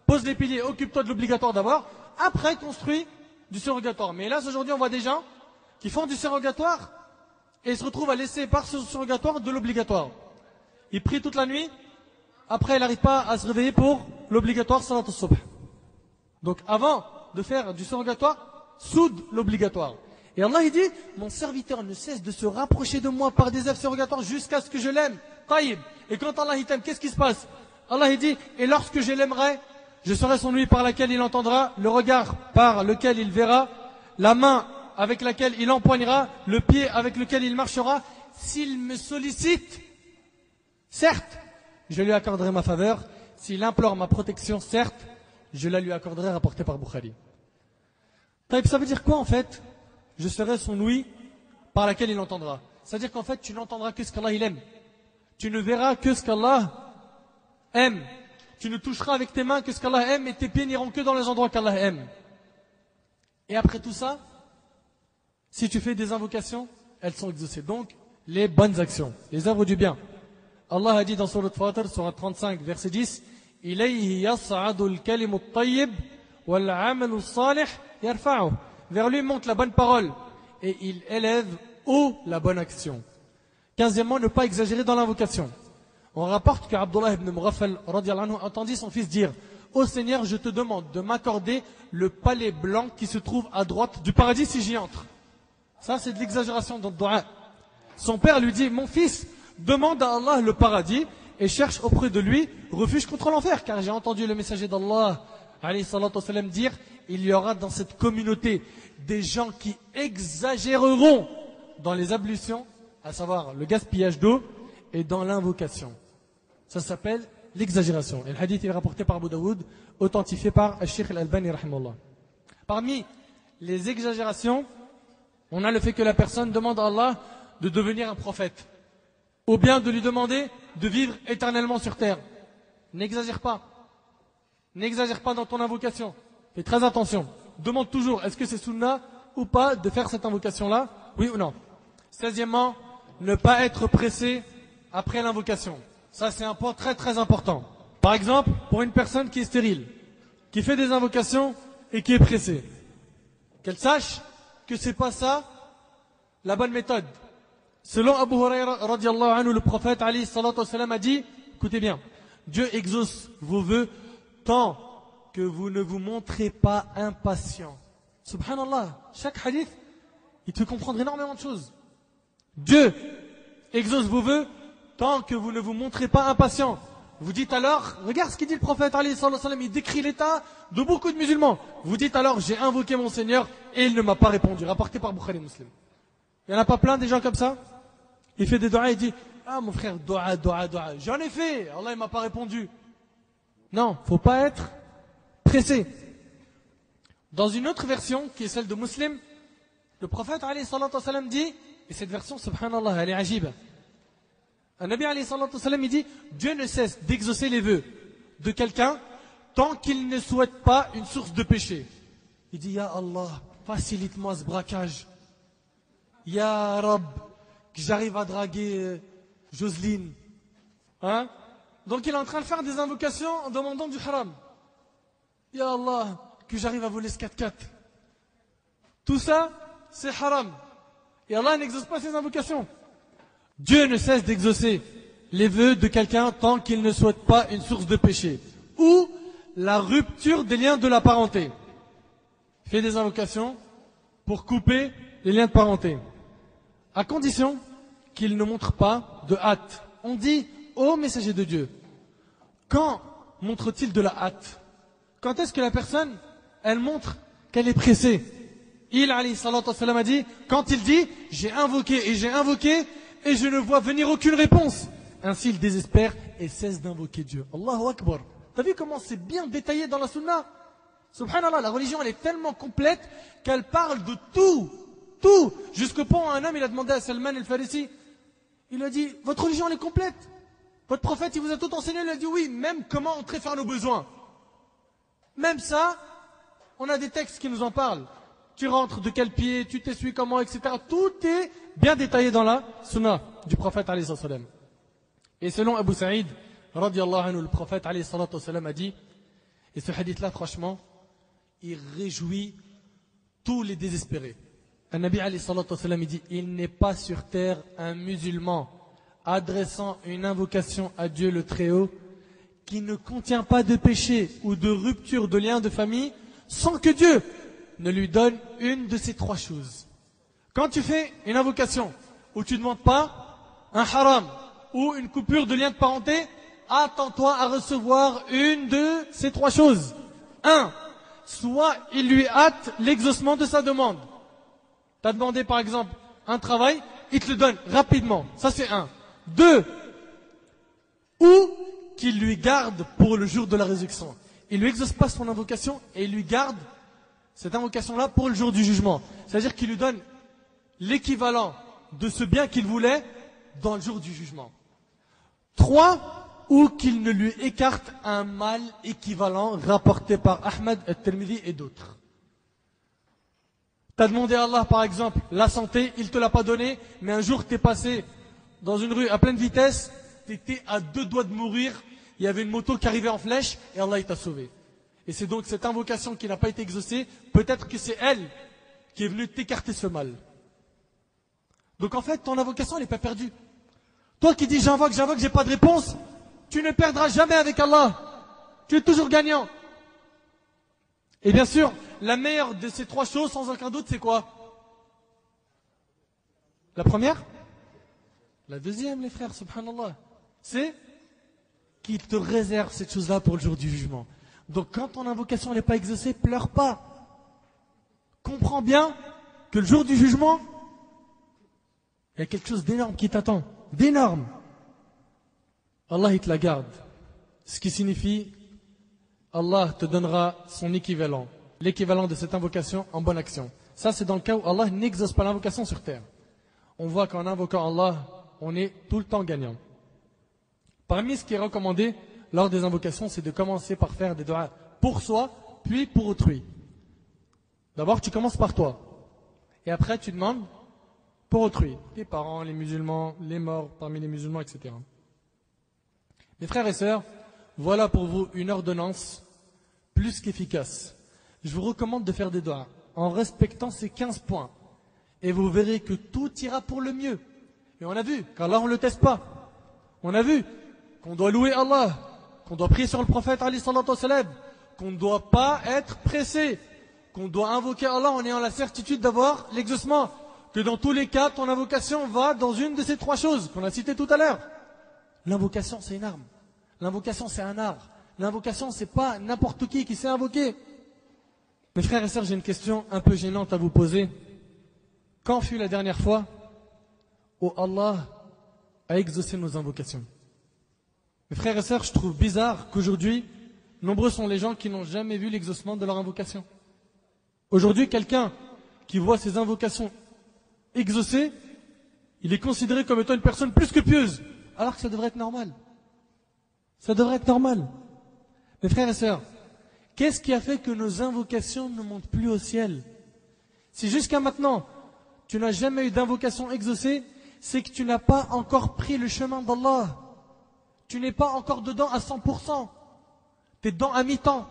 Pose les piliers, occupe-toi de l'obligatoire d'abord, après construis du surrogatoire. Mais là, aujourd'hui, on voit des gens qui font du surrogatoire et se retrouvent à laisser par ce surrogatoire de l'obligatoire. Ils prient toute la nuit, après, ils n'arrivent pas à se réveiller pour l'obligatoire salat al-subh. Donc, avant de faire du surrogatoire, soude l'obligatoire. Et Allah il dit, mon serviteur ne cesse de se rapprocher de moi par des œuvres surrogatoires jusqu'à ce que je l'aime. Taïb. Et quand Allah il t'aime, qu'est-ce qui se passe? Allah il dit, et lorsque je l'aimerai, je serai son ouïe par laquelle il entendra, le regard par lequel il verra, la main avec laquelle il empoignera, le pied avec lequel il marchera. S'il me sollicite, certes, je lui accorderai ma faveur. s'il implore ma protection, certes, je la lui accorderai, rapporté par Bukhari. Taïb, ça veut dire quoi en fait? Je serai son ouïe par laquelle il entendra. C'est-à-dire qu'en fait, tu n'entendras que ce qu'Allah il aime. Tu ne verras que ce qu'Allah aime. Tu ne toucheras avec tes mains que ce qu'Allah aime et tes pieds n'iront que dans les endroits qu'Allah aime. Et après tout ça, si tu fais des invocations, elles sont exaucées. Donc, les bonnes actions, les œuvres du bien. Allah a dit dans Surat Fatir, Surat 35, verset 10, « Ilayhi yas'adu al-kalimu at-tayyib wal-'amalu as-salih yarfa'uh » Vers lui monte la bonne parole et il élève haut la bonne action. 15e, ne pas exagérer dans l'invocation. On rapporte qu'Abdullah ibn Mughaffal radiyallahu anhu entendit son fils dire: Ô Seigneur, je te demande de m'accorder le palais blanc qui se trouve à droite du paradis si j'y entre. Ça, c'est de l'exagération dans le dua. Son père lui dit: Mon fils, demande à Allah le paradis et cherche auprès de lui refuge contre l'enfer. Car j'ai entendu le messager d'Allah alayhi salatu wassalam dire: il y aura dans cette communauté des gens qui exagéreront dans les ablutions, à savoir le gaspillage d'eau, et dans l'invocation. Ça s'appelle l'exagération. Et le hadith est rapporté par Abu Daoud, authentifié par Al-Sheikh Al-Albani rahimahullah. Parmi les exagérations, on a le fait que la personne demande à Allah de devenir un prophète, ou bien de lui demander de vivre éternellement sur terre. N'exagère pas. N'exagère pas dans ton invocation. Fais très attention. Demande toujours, est-ce que c'est sunnah ou pas de faire cette invocation-là? Oui ou non? 16e, ne pas être pressé après l'invocation. Ça, c'est un point très très important. Par exemple, pour une personne qui est stérile, qui fait des invocations et qui est pressée, qu'elle sache que c'est pas ça la bonne méthode. Selon Abu Huraira radiyallahu anhu, le prophète alayhi salatu wassalam a dit, écoutez bien, Dieu exauce vos vœux tant que vous ne vous montrez pas impatient. Subhanallah, chaque hadith, il te fait comprendre énormément de choses. Dieu exauce vos vœux tant que vous ne vous montrez pas impatient. Vous dites alors, regarde ce qu'il dit le prophète alayhi salatu wassalam, il décrit l'état de beaucoup de musulmans. Vous dites alors, j'ai invoqué mon Seigneur et il ne m'a pas répondu. Rapporté par Bukhari Muslim. Il n'y en a pas plein des gens comme ça? Il fait des doigts et il dit, ah mon frère, doigt. J'en ai fait, Allah il m'a pas répondu. Non, faut pas être pressé. Dans une autre version, qui est celle de Muslim, le prophète alayhi salatu wassalam dit, et cette version, subhanallah, elle est ajib. Un Nabi alayhi salatu wassalam, il dit, Dieu ne cesse d'exaucer les vœux de quelqu'un tant qu'il ne souhaite pas une source de péché. Il dit, Ya Allah, facilite-moi ce braquage. Ya Rab, que j'arrive à draguer Jocelyne. Hein? Donc il est en train de faire des invocations en demandant du haram. Ya Allah, que j'arrive à voler ce 4x4. Tout ça, c'est haram. Et Allah n'exauce pas ses invocations. Dieu ne cesse d'exaucer les vœux de quelqu'un tant qu'il ne souhaite pas une source de péché. Ou la rupture des liens de la parenté. Fait des invocations pour couper les liens de parenté. À condition qu'il ne montre pas de hâte. On dit, ô messager de Dieu, quand montre-t-il de la hâte? Quand est-ce que la personne, elle montre qu'elle est pressée? Il, alayhi salatu wassalam, a dit, quand il dit, j'ai invoqué et je ne vois venir aucune réponse. Ainsi, il désespère et cesse d'invoquer Dieu. Allahu Akbar. T'as vu comment c'est bien détaillé dans la sunna? Subhanallah, la religion, elle est tellement complète qu'elle parle de tout. Tout. Jusqu'au point où un homme, il a demandé à Salman el-Farisi, il a dit, votre religion, elle est complète. Votre prophète, il vous a tout enseigné. Il a dit, oui, même comment entrer faire nos besoins. Même ça, on a des textes qui nous en parlent. Tu rentres de quel pied, tu t'essuies comment, etc. Tout est bien détaillé dans la sunna du prophète alayhi sallam. Et selon Abu Sa'id, radiyallahu anhu, le prophète alayhi sallam a dit, et ce hadith-là, franchement, il réjouit tous les désespérés. Un Nabi alayhi sallam, il dit, il n'est pas sur terre un musulman adressant une invocation à Dieu le Très-Haut qui ne contient pas de péché ou de rupture de lien de famille sans que Dieu ne lui donne une de ces trois choses. Quand tu fais une invocation où tu ne demandes pas un haram ou une coupure de lien de parenté, attends-toi à recevoir une de ces trois choses. 1. Soit il lui hâte l'exaucement de sa demande. Tu as demandé par exemple un travail, il te le donne rapidement. Ça c'est 1. 2. Ou qu'il lui garde pour le jour de la résurrection. Il lui exauce pas son invocation et il lui garde cette invocation-là pour le jour du jugement. C'est-à-dire qu'il lui donne l'équivalent de ce bien qu'il voulait dans le jour du jugement. 3, ou qu'il ne lui écarte un mal équivalent rapporté par Ahmed, At-Tirmidhi et d'autres. Tu as demandé à Allah, par exemple, la santé, il ne te l'a pas donné, mais un jour tu es passé dans une rue à pleine vitesse, tu étais à 2 doigts de mourir, il y avait une moto qui arrivait en flèche, et Allah il t'a sauvé. Et c'est donc cette invocation qui n'a pas été exaucée, peut-être que c'est elle qui est venue t'écarter ce mal. Donc en fait, ton invocation, elle n'est pas perdue. Toi qui dis j'invoque, j'ai pas de réponse, tu ne perdras jamais avec Allah. Tu es toujours gagnant. Et bien sûr, la meilleure de ces 3 choses, sans aucun doute, c'est quoi? La première? La deuxième, les frères, subhanallah. C'est qu'il te réserve cette chose-là pour le jour du jugement. Donc quand ton invocation n'est pas exaucée, pleure pas. Comprends bien que le jour du jugement, il y a quelque chose d'énorme qui t'attend. D'énorme. Allah, il te la garde. Ce qui signifie, Allah te donnera son équivalent. L'équivalent de cette invocation en bonne action. Ça, c'est dans le cas où Allah n'exauce pas l'invocation sur terre. On voit qu'en invoquant Allah, on est tout le temps gagnant. Parmi ce qui est recommandé lors des invocations, c'est de commencer par faire des doigts pour soi, puis pour autrui. D'abord, tu commences par toi. Et après, tu demandes pour autrui. Tes parents, les musulmans, les morts parmi les musulmans, etc. Mes frères et sœurs, voilà pour vous une ordonnance plus qu'efficace. Je vous recommande de faire des doigts en respectant ces 15 points. Et vous verrez que tout ira pour le mieux. Et on a vu qu'Allah, on ne le teste pas. On a vu qu'on doit louer Allah, qu'on doit prier sur le prophète Ali sallallahu alayhi wa sallam, qu'on ne doit pas être pressé, qu'on doit invoquer Allah en ayant la certitude d'avoir l'exaucement, que dans tous les cas, ton invocation va dans une de ces 3 choses qu'on a citées tout à l'heure. L'invocation, c'est une arme. L'invocation, c'est un art. L'invocation, c'est pas n'importe qui sait invoquer. Mes frères et sœurs, j'ai une question un peu gênante à vous poser. Quand fut la dernière fois où Allah a exaucé nos invocations? Mes frères et sœurs, je trouve bizarre qu'aujourd'hui, nombreux sont les gens qui n'ont jamais vu l'exaucement de leur invocation. Aujourd'hui, quelqu'un qui voit ses invocations exaucées, il est considéré comme étant une personne plus que pieuse, alors que ça devrait être normal. Ça devrait être normal. Mes frères et sœurs, qu'est-ce qui a fait que nos invocations ne montent plus au ciel? Si jusqu'à maintenant, tu n'as jamais eu d'invocation exaucée, c'est que tu n'as pas encore pris le chemin d'Allah. Tu n'es pas encore dedans à 100%. Tu es dedans à mi-temps.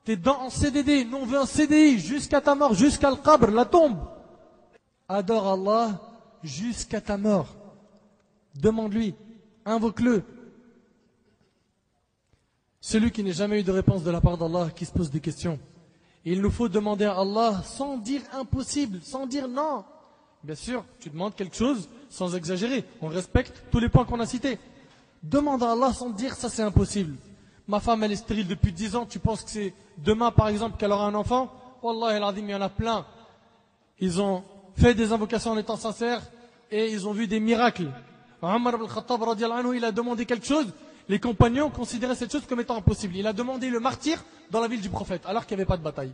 Tu es dedans en CDD. Nous on veut un CDI jusqu'à ta mort, jusqu'à le qabr, la tombe. Adore Allah jusqu'à ta mort. Demande-lui, invoque-le. Celui qui n'a jamais eu de réponse de la part d'Allah, qui se pose des questions. Il nous faut demander à Allah sans dire impossible, sans dire non. Bien sûr, tu demandes quelque chose sans exagérer. On respecte tous les points qu'on a cités. Demande à Allah sans dire ça c'est impossible. Ma femme elle est stérile depuis 10 ans, tu penses que c'est demain par exemple qu'elle aura un enfant? Wallah el-azim, il y en a plein. Ils ont fait des invocations en étant sincères et ils ont vu des miracles. Omar ibn Khattab radiallahu anhu, il a demandé quelque chose, les compagnons considéraient cette chose comme étant impossible. Il a demandé le martyr dans la ville du prophète alors qu'il n'y avait pas de bataille.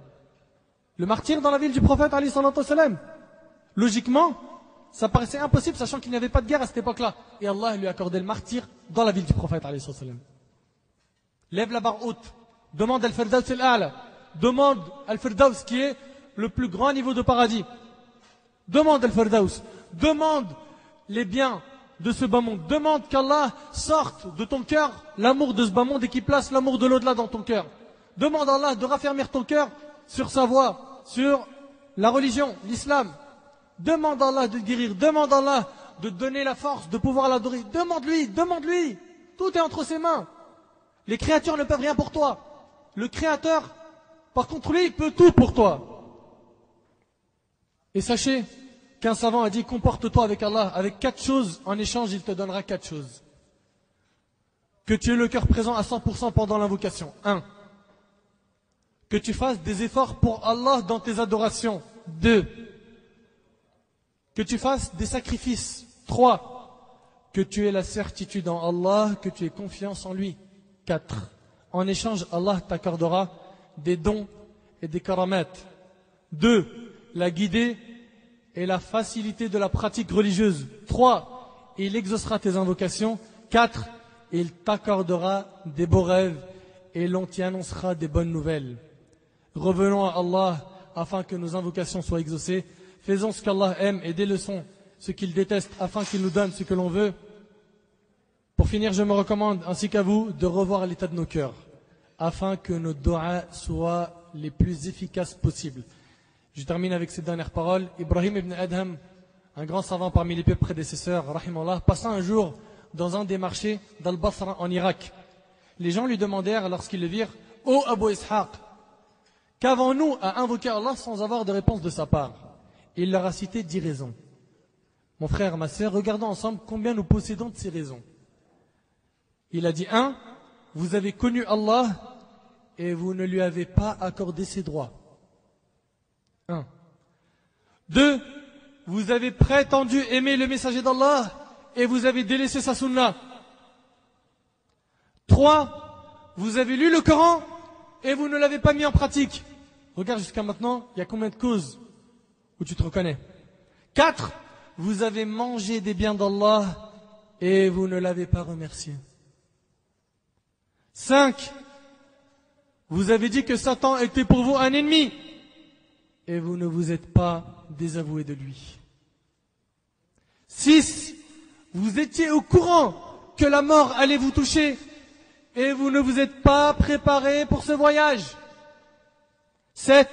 Le martyr dans la ville du prophète Ali sallallahu alayhi wa sallam. Logiquement, ça paraissait impossible, sachant qu'il n'y avait pas de guerre à cette époque-là. Et Allah lui a accordé le martyr dans la ville du prophète, alayhi salam. Lève la barre haute. Demande Al-Firdaus al-A'la. Demande Al-Firdaus qui est le plus grand niveau de paradis. Demande Al-Firdaus. Demande les biens de ce bas monde. Demande qu'Allah sorte de ton cœur l'amour de ce bas monde et qu'il place l'amour de l'au-delà dans ton cœur. Demande à Allah de raffermir ton cœur sur sa voie, sur la religion, l'islam. Demande à Allah de guérir, demande à Allah de donner la force de pouvoir l'adorer. Demande-lui, demande-lui. Tout est entre ses mains. Les créatures ne peuvent rien pour toi. Le Créateur, par contre, lui, il peut tout pour toi. Et sachez qu'un savant a dit, comporte-toi avec Allah, avec 4 choses, en échange, il te donnera 4 choses. Que tu aies le cœur présent à 100% pendant l'invocation. 1. Que tu fasses des efforts pour Allah dans tes adorations. 2. Que tu fasses des sacrifices. 3. que tu aies la certitude en Allah, que tu aies confiance en lui. 4. En échange, Allah t'accordera des dons et des karamats. 2. La guidée et la facilité de la pratique religieuse. 3. Il exaucera tes invocations. 4. Il t'accordera des beaux rêves et l'on t'y annoncera des bonnes nouvelles. Revenons à Allah afin que nos invocations soient exaucées. Faisons ce qu'Allah aime et délaissons ce qu'il déteste afin qu'il nous donne ce que l'on veut. Pour finir, je me recommande, ainsi qu'à vous, de revoir l'état de nos cœurs afin que nos du'as soient les plus efficaces possibles. Je termine avec ces dernières paroles. Ibrahim ibn Adham, un grand savant parmi les peuples prédécesseurs, rahimallah, passa un jour dans un des marchés d'Al-Basra en Irak. Les gens lui demandèrent, lorsqu'ils le virent, « Ô Abu Ishaq, qu'avons-nous à invoquer Allah sans avoir de réponse de sa part ?» Il leur a cité 10 raisons. Mon frère, ma sœur, regardons ensemble combien nous possédons de ces raisons. Il a dit 1. Vous avez connu Allah et vous ne lui avez pas accordé ses droits. 1. 2. Vous avez prétendu aimer le messager d'Allah et vous avez délaissé sa sunna. 3. Vous avez lu le Coran et vous ne l'avez pas mis en pratique. Regarde jusqu'à maintenant, il y a combien de causes où tu te reconnais. 4. Vous avez mangé des biens d'Allah et vous ne l'avez pas remercié. 5. Vous avez dit que Satan était pour vous un ennemi et vous ne vous êtes pas désavoué de lui. 6. Vous étiez au courant que la mort allait vous toucher et vous ne vous êtes pas préparé pour ce voyage. 7.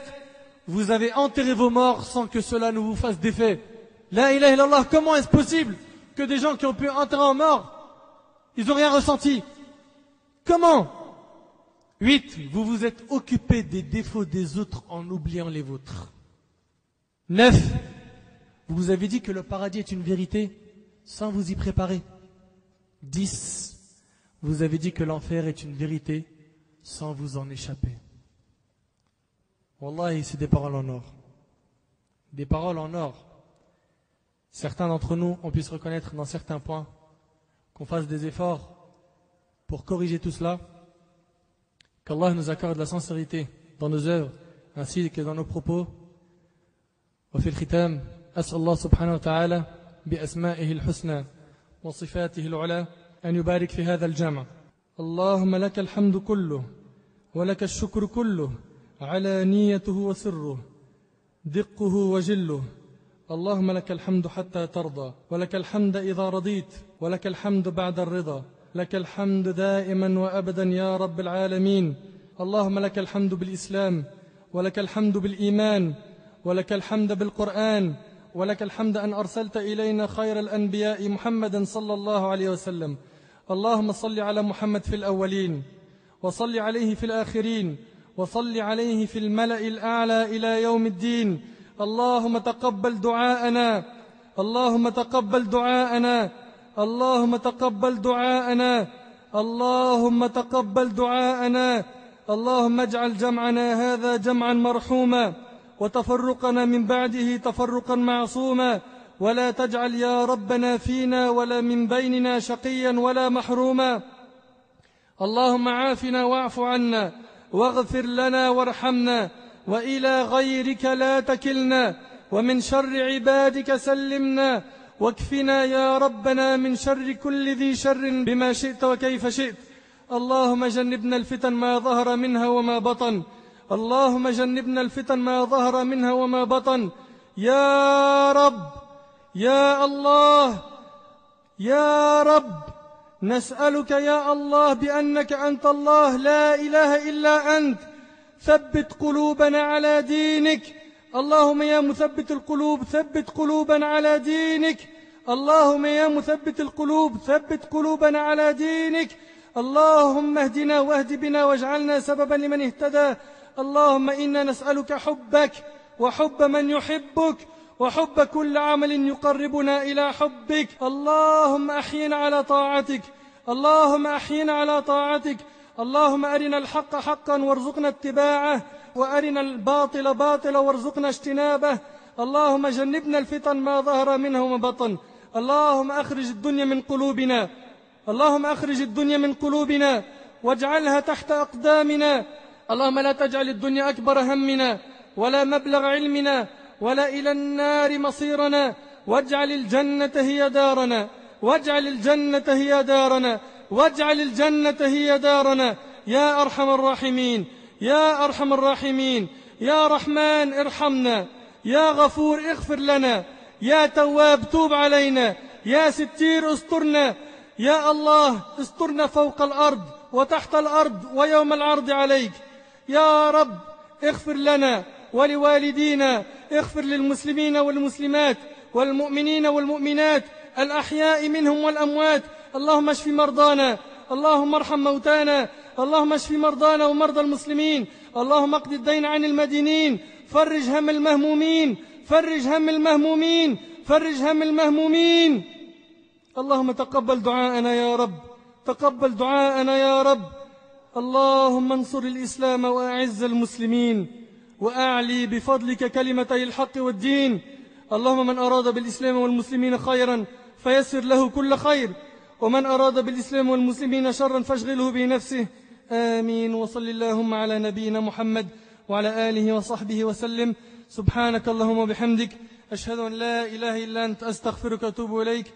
Vous avez enterré vos morts sans que cela ne vous fasse d'effet. La ilaha illallah, comment est-ce possible que des gens qui ont pu enterrer en mort, ils n'ont rien ressenti? Comment? 8. Vous vous êtes occupé des défauts des autres en oubliant les vôtres. 9. Vous avez dit que le paradis est une vérité sans vous y préparer. 10. Vous avez dit que l'enfer est une vérité sans vous en échapper. Wallahi, c'est des paroles en or. Des paroles en or. Certains d'entre nous, on puisse reconnaître dans certains points qu'on fasse des efforts pour corriger tout cela. Qu'Allah nous accorde la sincérité dans nos œuvres ainsi que dans nos propos. وفي الختام أسأل الله سبحانه وتعالى بأسمائه الحسنى وصفاته العلى أن يبارك في هذا الجمع. اللهم لك الحمد كله ولك الشكر كله على نيته وسره دقه وجله. اللهم لك الحمد حتى ترضى ولك الحمد إذا رضيت ولك الحمد بعد الرضا. لك الحمد دائما وأبدا يا رب العالمين. اللهم لك الحمد بالإسلام ولك الحمد بالإيمان ولك الحمد بالقرآن ولك الحمد أن أرسلت إلينا خير الأنبياء محمدا صلى الله عليه وسلم. اللهم صل على محمد في الأولين وصل عليه في الآخرين وصل عليه في الملأ الأعلى إلى يوم الدين. اللهم تقبل دعاءنا اللهم تقبل دعاءنا اللهم تقبل دعاءنا اللهم تقبل دعاءنا. اللهم اجعل جمعنا هذا جمعا مرحوما وتفرقنا من بعده تفرقا معصوما ولا تجعل يا ربنا فينا ولا من بيننا شقيا ولا محروما. اللهم عافنا واعف عنا واغفر لنا وارحمنا وإلى غيرك لا تكلنا ومن شر عبادك سلمنا واكفنا يا ربنا من شر كل ذي شر بما شئت وكيف شئت. اللهم جنبنا الفتن ما ظهر منها وما بطن. اللهم جنبنا الفتن ما ظهر منها وما بطن. يا رب يا الله يا رب نسألك يا الله بأنك أنت الله لا إله إلا أنت ثبت قلوبنا على دينك. اللهم يا مثبت القلوب ثبت قلوبنا على دينك. اللهم يا مثبت القلوب ثبت قلوبنا على دينك. اللهم اهدنا واهد بنا واجعلنا سببا لمن اهتدى. اللهم إنا نسألك حبك وحب من يحبك وحب كل عمل يقربنا إلى حبك. اللهم أحينا على طاعتك اللهم أحينا على طاعتك. اللهم أرنا الحق حقا وارزقنا اتباعه وأرنا الباطل باطلا وارزقنا اجتنابه. اللهم جنبنا الفتن ما ظهر منه وما بطن. اللهم أخرج الدنيا من قلوبنا، اللهم أخرج الدنيا من قلوبنا واجعلها تحت أقدامنا. اللهم لا تجعل الدنيا أكبر همنا ولا مبلغ علمنا ولا إلى النار مصيرنا، واجعل الجنة هي دارنا، واجعل الجنة هي دارنا، واجعل الجنة هي دارنا يا أرحم الراحمين، يا أرحم الراحمين. يا رحمن ارحمنا، يا غفور اغفر لنا، يا تواب توب علينا، يا ستير استرنا، يا الله استرنا فوق الأرض وتحت الأرض ويوم العرض عليك. يا رب اغفر لنا ولوالدينا، اغفر للمسلمين والمسلمات والمؤمنين والمؤمنات الأحياء منهم والأموات. اللهم اشف مرضانا، اللهم ارحم موتانا، اللهم اشف مرضانا ومرضى المسلمين، اللهم اقض الدين عن المدينين، فرج هم المهمومين، فرج هم المهمومين، فرج هم المهمومين. اللهم تقبل دعاءنا يا رب، تقبل دعاءنا يا رب. اللهم انصر الإسلام وأعز المسلمين وأعلي بفضلك كلمتي الحق والدين. اللهم من أراد بالإسلام والمسلمين خيرا فيسر له كل خير، ومن أراد بالإسلام والمسلمين شرا فاشغله بنفسه. آمين. وصل اللهم على نبينا محمد وعلى آله وصحبه وسلم. سبحانك اللهم وبحمدك، أشهد أن لا إله إلا أنت، أستغفرك وأتوب إليك.